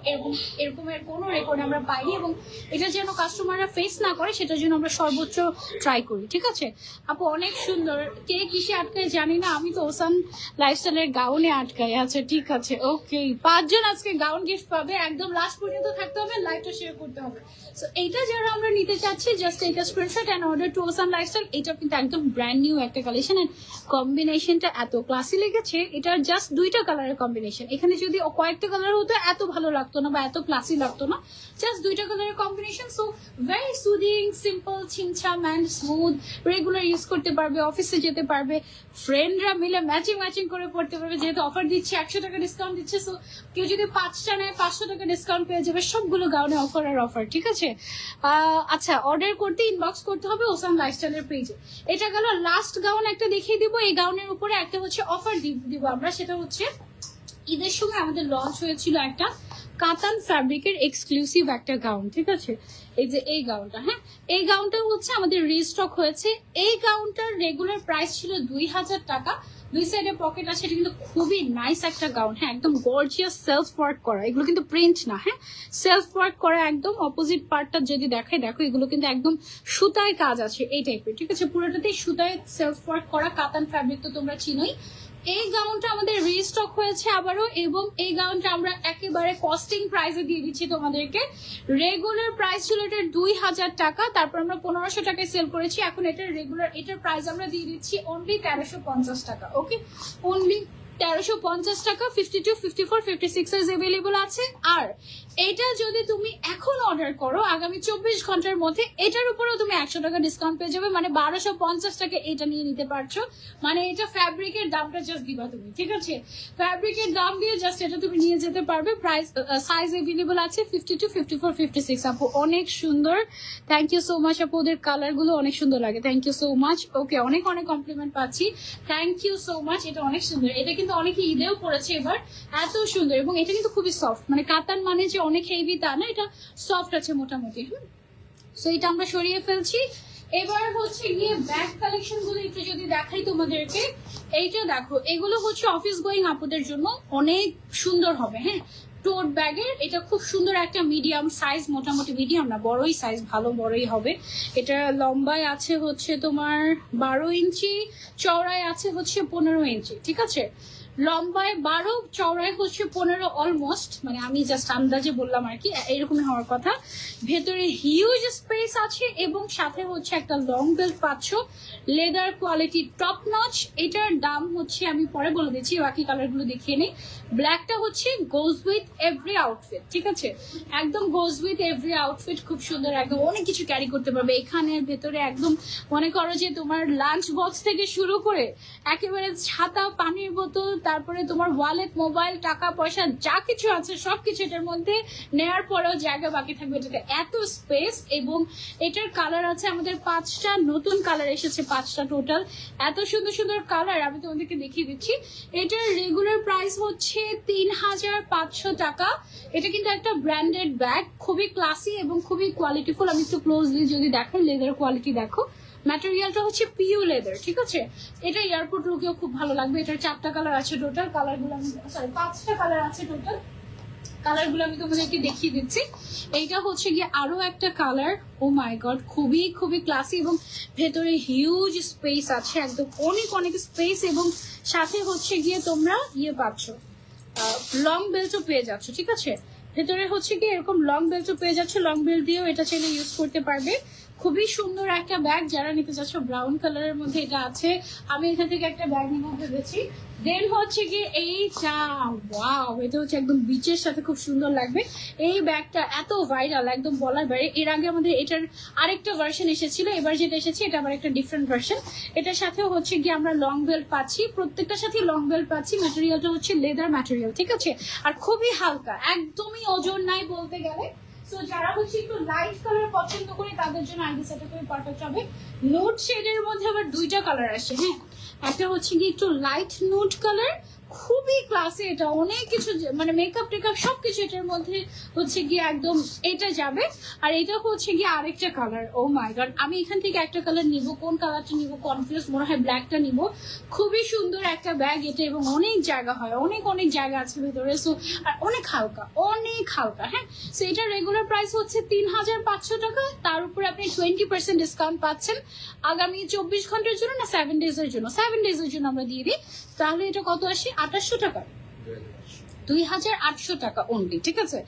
এরকমের কোনো রেকর্ড আমরা পাইনি, এবং এটা যেন কাস্টমাররা ফেস না করে সেটার জন্য আমরা সর্বোচ্চ ট্রাই করি, ঠিক আছে। আপু অনেক সুন্দর, কে কিসে আটকায় জানি না, আমি তো ওসান লাইফস্টাইলের গাউনে আটকাই। আচ্ছা ঠিক আছে, ওকে, 5 জন আজকে গাউন গিফট পাবে, একদম লাস্ট পর্যন্ত থাকতে হবে, লাইভটা শেয়ার করতে হবে। সো এইটা যারা আমরা নিতে চাচ্ছি জাস্ট এইটা screenshot and order to ocean lifestyle. এটা কিন্তু একদম ব্র্যান্ড নিউ একটা কালেকশন, এন্ড কম্বিনেশনটা এত ক্লাসি লেগেছে। এটা জাস্ট 2টা কালারের কম্বিনেশন, এখানে যদি কয়েকটা কালার হতো এত ভালো লাগতো না বা এত ক্লাসি লাগতো না, জাস্ট 2টা কালারের combination. So very soothing, simple, ছিমছাম অ্যান্ড স্মুথ, রেগুলার ইউজ করতে পারবে, অফিসে যেতে পারবে, ফ্রেন্ডরা মিলে ম্যাচিং করে পড়তে পারবে, যেহেতু অফার দিচ্ছে 100 টাকা ডিসকাউন্ট দিচ্ছে। সো কেউ যদি 5টা নেয় 500 টাকা ডিসকাউন্ট পেয়ে যাবে, সবগুলো গাউনে অফার আর অফার, ঠিক আছে। আচ্ছা, অর্ডার করতে ইনবক্স করতে হবে ওসান লাইফস্টাইলের পেজে। এটা গেল লাস্ট গাউন, একটা দেখিয়ে দিব। এই গাউনের উপরে একটা হচ্ছে অফার দিব আমরা, সেটা হচ্ছে ঈদের সময় আমাদের লঞ্চ হয়েছিল একটা কাতান ফ্যাব্রিকের এক্সক্লুসিভ একটা গাউন, ঠিক আছে, এই যে এই গাউনটা। হ্যাঁ, এই গাউনটা হচ্ছে আমাদের রিস্টক হয়েছে। এই গাউনটার রেগুলার প্রাইস ছিল 2000 টাকা, দুই সাইডে পকেট আছে। এটা কিন্তু খুবই নাইস একটা গাউন, হ্যাঁ, একদম গর্জিয়াস সেলফ ওয়ার্ক করা, এগুলো কিন্তু প্রিন্ট না, হ্যাঁ, সেলফ ওয়ার্ক করা একদম। অপোজিট পার্টটা যদি দেখাই, দেখো এগুলো কিন্তু একদম সুতায় কাজ আছে এই টাইপের, ঠিক আছে, পুরোটাতেই সুতায় সেলফ ওয়ার্ক করা, কাতান ফ্যাব্রিক তো তোমরা চিনোই। এই গাউনটা আমাদের রিস্টক হয়েছে আবারও, এবং এই গাউনটা আমরা একেবারে কস্টিং প্রাইসে দিয়ে দিচ্ছি তোমাদেরকে। রেগুলার প্রাইস ছিল এটার 2000 টাকা, তারপর আমরা 1500 টাকায় সেল করেছি। এখন এটার রেগুলার এটার প্রাইস আমরা দিয়ে দিচ্ছি অনলি 1350 টাকা। ওকে, অনলি 1350 টাকা। 52, 54, 56 সাইজ अवेलेबल আছে। আর এটা যদি তুমি এখন অর্ডার করো আগামী 24 ঘন্টার মধ্যে, এটার উপরেও তুমি 100 টাকা ডিসকাউন্ট পেয়ে যাবে, মানে 1250 টাকা এটা নিয়ে নিতে পারছো। মানে এটা ফ্যাব্রিকের দামটা জাস্ট দিবা তুমি, ঠিক আছে, ফ্যাব্রিকের দাম দিয়ে জাস্ট এটা তুমি নিয়ে যেতে পারবে। প্রাইস সাইজ अवेलेबल আছে 52, 54, 56। আপু অনেক সুন্দর, থ্যাংক ইউ সো মাচ আপু, ওদের কালার গুলো অনেক সুন্দর লাগে, থ্যাংক ইউ সো মাচ। ওকে, অনেক অনেক কমপ্লিমেন্ট পাচ্ছি, থ্যাংক ইউ সো মাচ। এটা অনেক সুন্দর, এটা কিন্তু অনেকে ঈদেও পড়েছে এবার, এত সুন্দর। এবং এটা কিন্তু খুবই সফট, মানে কাতান মানে যে অনেক হেভি তা না, এটা সফট আছে মোটামুটি। সো এটা আমরা সরিয়ে ফেলছি। এবার হচ্ছে গিয়ে ব্যাগ কালেকশন গুলো একটু যদি দেখাই তোমাদেরকে, এইটা দেখো, এগুলো হচ্ছে অফিস গোয়িং আপুদের জন্য অনেক সুন্দর হবে, হ্যাঁ, টোট ব্যাগের। এটা খুব সুন্দর একটা মিডিয়াম সাইজ, মোটামুটি মিডিয়াম না, বড়ই সাইজ, ভালো বড়ই হবে। এটা লম্বায় আছে হচ্ছে তোমার 12 ইঞ্চি, চওড়ায় আছে হচ্ছে 15 ইঞ্চি, ঠিক আছে, লম্বায় 12, চওড়ায় হচ্ছে 15 অলমোস্ট, মানে আমি জাস্ট আন্দাজে বললাম আর কি, এরকমই হওয়ার কথা। ভেতরে হিউজ স্পেস আছে এবং সাথে হচ্ছে একটা লং বেল্ট পাচ্ছ, লেদার কোয়ালিটি টপ নচ। এটার দাম হচ্ছে আমি পরে বলে দিচ্ছি, বাকি কালার গুলো দেখিয়ে নেই। ব্ল্যাকটা হচ্ছে গোজ উইথ এভরি আউটফিট, ঠিক আছে, একদম গোজ উইথ এভরি আউটফিট, খুব সুন্দর, একদম অনেক কিছু ক্যারি করতে পারবে। এখানের ভেতরে একদম মনে করো যে তোমার লাঞ্চ বক্স থেকে শুরু করে একেবারে ছাতা, পানির বোতল, তারপরে তোমার ওয়ালেট, মোবাইল, টাকা পয়সা যা কিছু আছে সবকিছু এটার মধ্যে নেওয়ার পরেও জায়গা বাকি থাকবে। এটাতে এত স্পেস, এবং এটার কালার আছে আমাদের 5টা, নতুন কালার এসেছে 5টা টোটাল, এত সুন্দর সুন্দর কালার আমি তোমাদেরকে দেখিয়ে দিচ্ছি। এটার রেগুলার প্রাইস হচ্ছে 3500 টাকা। এটা কিন্তু একটা ব্র্যান্ডেড ব্যাগ, খুবই ক্লাসি এবং খুবই কোয়ালিটিফুল। আমি একটু ক্লোজলি যদি দেখো, লেদার কোয়ালিটি দেখো, ম্যাটেরিয়ালটা হচ্ছে পিউ লেদার, ঠিক আছে। এটা এয়ারপোর্ট লুকেও খুব ভালো লাগবে। এটার 4টা কালার আছে টোটাল, কালারগুলো আমি সরি 5টা কালার আছে টোটাল, কালারগুলো আমি তোমাদেরকে দেখিয়ে দিচ্ছি। এইটা হচ্ছে গিয়ে আরো একটা কালার, ও মাই গড, খুবই খুবই ক্লাসি, এবং ভেতরে হিউজ স্পেস আছে, একদম অনেক অনেক স্পেস, এবং সাথে হচ্ছে গিয়ে তোমরা ইয়ে পাচ্ছ, লং বেল্টও পেয়ে যাচ্ছ, ঠিক আছে, ভেতরে হচ্ছে গিয়ে এরকম লং বেল্টও পেয়ে যাচ্ছ, লং বেল্ট দিয়েও এটা চাইলে ইউজ করতে পারবে। খুবই সুন্দর একটা ব্যাগ, যারা নিতে চাচ্ছ ব্রাউন কালারের মধ্যে এটা আছে। আমি এখান থেকে একটা ব্যাগ নিয়ে ভেবেছি। দেন হচ্ছে গিয়ে এইটা, ওয়াও, এটা হচ্ছে একদম বিচের সাথে খুব সুন্দর লাগবে। এই ব্যাগটা এত ভাইরাল, একদম বলার বাইরে। এর আগে আমাদের এটার আরেকটা ভার্সন এসেছিল, এবার যেটা এসেছে এটা আবার একটা ডিফারেন্ট ভার্সন। এটার সাথেও হচ্ছে গিয়ে আমরা লং বেল্ট পাচ্ছি, প্রত্যেকটার সাথে লং বেল্ট পাচ্ছি। ম্যাটেরিয়ালটা হচ্ছে লেদার ম্যাটেরিয়াল, ঠিক আছে, আর খুবই হালকা, একদমই ওজন নাই বলতে গেলে। সো যারা হচ্ছে একটু লাইট কালার পছন্দ করে তাদের জন্য আইডি সেটটা খুবই পারফেক্ট হবে। নোট শেডের মধ্যে আবার 2টা কালার আসে, হ্যাঁ, একটা হচ্ছে কি একটু লাইট নোট কালার, খুবই ক্লাসি। এটা অনেক কিছু, মানে মেকআপ টেকআপ সবকিছু এটার মধ্যে হচ্ছে গিয়ে একদম এটা যাবে। আর এটা হচ্ছে গিয়ে আরেকটা কালার, ও মাই গড, আমি এখান থেকে একটা কালার নিব, কোন কালারটা নিব কনফিউজ, মনে হয় ব্ল্যাকটা নিব। খুবই সুন্দর একটা ব্যাগ এটা, এবং অনেক জায়গা হয়, অনেক অনেক জায়গা আছে ভেতরে। সো আর অনেক হালকা, অনেক হালকা, হ্যাঁ। সো এটার রেগুলার প্রাইস হচ্ছে 3500 টাকা, তার উপরে আপনি 20% ডিসকাউন্ট পাচ্ছেন আগামী 24 ঘন্টার জন্য, না 7 ডেজের জন্য, 7 ডেজের জন্য আমরা দিয়ে দিই। তাহলে এটা কত আসে? 2800 টাকা, 2800 টাকা অনলি, ঠিক আছে,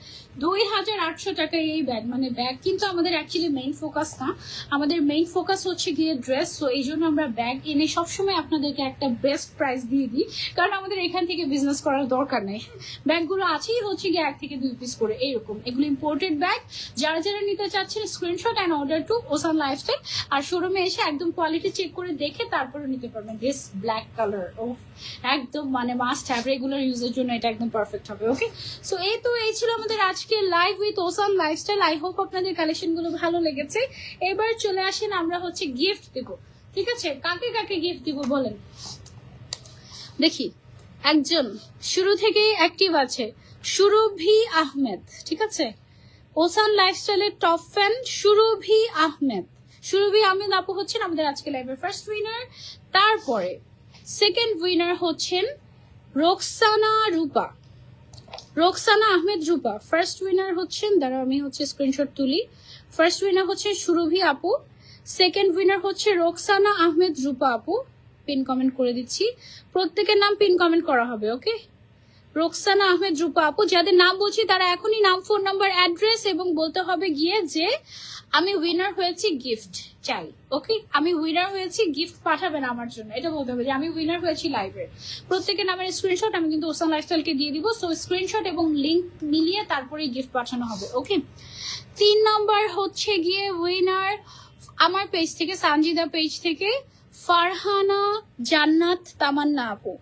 2800 টাকায় এই ব্যাগ। মানে ব্যাগ কিন্তু আমাদের অ্যাকচুয়ালি মেইন ফোকাস না, আমাদের মেইন ফোকাস হচ্ছে গিয়ে ড্রেস। সো এই জন্য আমরা ব্যাগ এনে সবসময় আপনাদেরকে একটা বেস্ট প্রাইস দিয়ে দিই, কারণ আমাদের এখান থেকে বিজনেস করার দরকার নেই। ব্যাগগুলো আছেই হচ্ছে গিয়ে 1 থেকে 2 পিস করে এইরকম, এগুলো ইম্পোর্টেড ব্যাগ। যারা যারা নিতে চাচ্ছেন screenshot and order to ocean lifestyle, আর শোরুমে এসে একদম কোয়ালিটি চেক করে দেখে তারপরে নিতে পারবেন। দিস ব্ল্যাক কালার, ও একদম মানে মাস্ট হ্যাভ, রেগুলার ইউজের জন্য এটা একদম পারফেক্ট হবে। ওকে, সো এই ছিল আমাদের আজকে live with ocean lifestyle. I hope আপনাদের কালেকশন গুলো ভালো লেগেছে। এবার চলে আসেন, আমরা হচ্ছে গিফট দেব, ঠিক আছে। কাকে কাকে গিফট দিব বলেন দেখি। একজন শুরু থেকেই অ্যাক্টিভ আছে, সুরভি আহমেদ, ঠিক আছে, ওসান লাইফস্টাইলের টপ ফ্যান সুরভি আহমেদ। সুরভি আহমেদ আপু হচ্ছেন আমাদের আজকে লাইভের ফার্স্ট উইনার। তারপরে সেকেন্ড উইনার হচ্ছেন রোকসানা রূপা, রোকসানা আহমেদ রূপা। ফার্স্ট উইনার হচ্ছেন, দাঁড়া আমি হচ্ছে স্ক্রিনশট তুলি। ফার্স্ট উইনার হচ্ছে সুরভি আপু, সেকেন্ড উইনার হচ্ছে রোকসানা আহমেদ রূপা আপু। পিন কমেন্ট করে দিচ্ছি, প্রত্যেকের নাম পিন কমেন্ট করা হবে। ওকে, রোকসানা আহমেদ রূপা আপু, যাদের নাম বলছি তারা এখনই নাম, ফোন নাম্বার, অ্যাড্রেস এবং বলতে হবে গিয়ে যে আমি উইনার হয়েছি, গিফট চাই। ওকে, আমি উইনার হয়েছি, গিফট পাঠাবেন আমার জন্য, এটা বলতে হবে যে আমি উইনার হয়েছি লাইভের। প্রত্যেকের নামের স্ক্রিনশট আমি কিন্তু ওসান লাইফস্টাইলকে দিয়ে দিব। সো স্ক্রিনশট এবং লিঙ্ক মিলিয়ে তারপরে গিফট পাঠানো হবে। ওকে, 3 নাম্বার হচ্ছে গিয়ে উইনার আমার পেজ থেকে, সানজিদা পেজ থেকে, ফারহানা জান্নাত তামান্না আপু।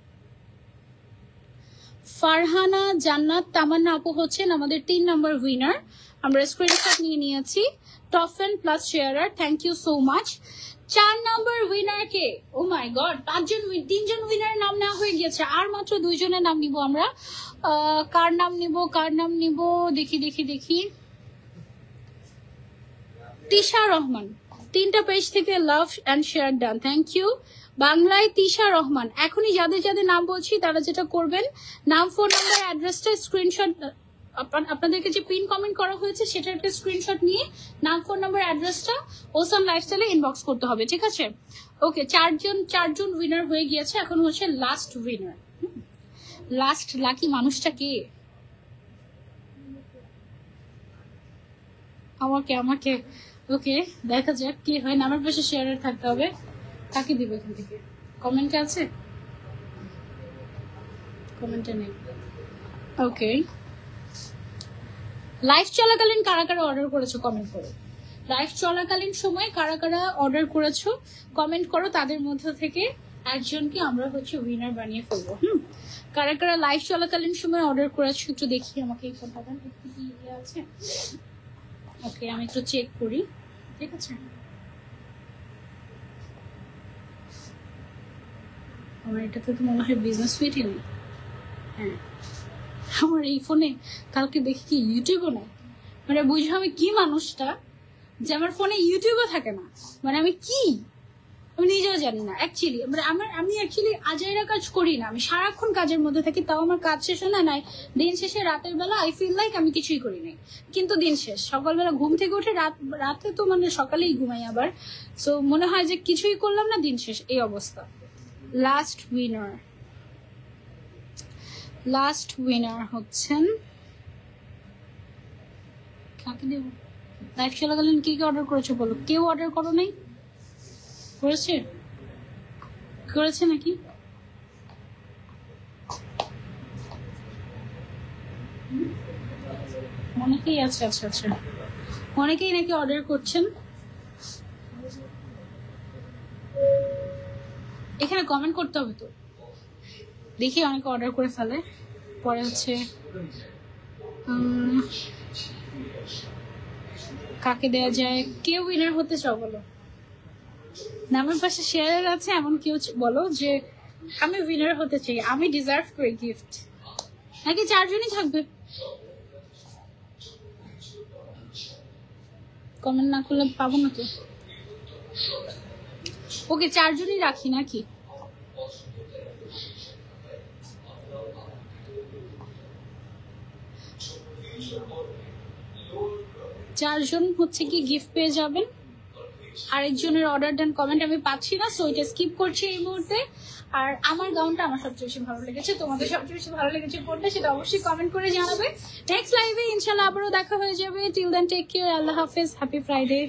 ফারহানা জান্নাত তামান্না আপু হচ্ছেন আমাদের 3 নাম্বার উইনার। আমরা স্ক্রিনশট নিয়ে নিয়েছি। টফেন plus sharer, thank you so much. 4 number winner কে? ও মাই গড, 3জন উইনার নাম নেওয়া হয়ে গিয়েছে, আর মাত্র 2 জনের নাম নিব আমরা। কার নাম নিব দেখি দেখি দেখি। তিশা রহমান, 3টা পেজ থেকে love and share done, thank you. বাংলায় তিশা রহমান। এখনই যাদের যাদের নাম বলছি তারা যেটা করবেন, নাম, ফোন নাম্বার, অ্যাড্রেসটা স্ক্রিনশট, আপনাদেরকে যে পিন কমেন্ট করা হয়েছে সেটার একটা স্ক্রিনশট নিয়ে নাম, ফোন নাম্বার, অ্যাড্রেসটা ওসান লাইফস্টাইলে ইনবক্স করতে হবে, ঠিক আছে? ওকে, 4জন উইনার হয়ে গিয়েছে। এখন হচ্ছে লাস্ট উইনার। লাস্ট লাকি মানুষটা কে? আমাকে ওকে, দেখা যাক কি হয়। নামের পাশে শেয়ারের থাকতে হবে। কাকে দিব এখান থেকে? কমেন্টে আছে? কমেন্টে নেই। ওকে, লাইভ চলাকালীন কারা কারা অর্ডার করেছো কমেন্ট করো। লাইভ চলাকালীন সময় কারা কারা অর্ডার করেছো কমেন্ট করো। তাদের মধ্যে থেকে একজনকে আমরা হচ্ছে উইনার বানিয়ে ফেলবো। কারা কারা লাইভ চলাকালীন সময় অর্ডার করেছো একটু দেখি, আমাকে এই ফোনটা একটু কি ইয়ে আছে। ওকে, আমি একটু চেক করি, ঠিক আছে? আমার এটাতে তো মনে হয় বিজনেস ফিটই নেই। হ্যাঁ, আমার এই ফোনে কালকে দেখি কি ইউটিউবও নেই। মানে বুঝবো আমি কি মানুষটা যে আমার ফোনে ইউটিউবও থাকে না। মানে আমি নিজেও জানি না অ্যাকচুয়ালি। মানে আমি অ্যাকচুয়ালি আজাইরা কাজ করি না, আমি সারাক্ষণ কাজের মধ্যে থাকি। তাও আমার কাজ শেষ হয় না, দিন শেষে রাতের বেলা আই ফিল লাইক আমি কিছুই করি নাই, কিন্তু দিন শেষ সকালবেলা ঘুম থেকে উঠে রাতে তো মানে সকালেই ঘুমাই আবার। সো মনে হয় যে কিছুই করলাম না, দিন শেষ, এই অবস্থা। লাস্ট উইনার হচ্ছেন, কাকে দেব? লাইভ চলাকালীন কি কি অর্ডার করেছো বলো। কেউ অর্ডার করো নাই? করেছে নাকি? অনেকেই আছে। আচ্ছা, অনেকেই নাকি অর্ডার করছেন। এখানে কমেন্ট করতে হবে তো, দেখি অনেকে অর্ডার করে ফেলে। পরে হচ্ছে কাকে দেয়া যায়? কেউ উইনার হতে চাও বলো। নামের পাশে শেয়ার আছে এমন কেউ বলো যে আমি উইনার হতে চাই, আমি ডিজার্ভ করি গিফট। নাকি 4জনই থাকবে? কমেন্ট না করলে পাবো না তো। ওকে, 4জনই রাখি নাকি? চারজন হচ্ছে কি গিফট পেয়ে যাবেন। আরেকজনের অর্ডার দেন কমেন্ট আমি পাচ্ছি না, সো এটা স্কিপ করছি এই মুহূর্তে। আর আমার গাউনটা আমার সবচেয়ে বেশি ভালো লেগেছে, তোমাদের সবচেয়ে বেশি ভালো লেগেছে কোনটা সেটা অবশ্যই কমেন্ট করে জানাবে। নেক্সট লাইভে ইনশাল্লাহ আবারও দেখা হয়ে যাবে। টিল দেন টেক কেয়ার, আল্লাহ হাফেজ, হ্যাপি ফ্রাইডে।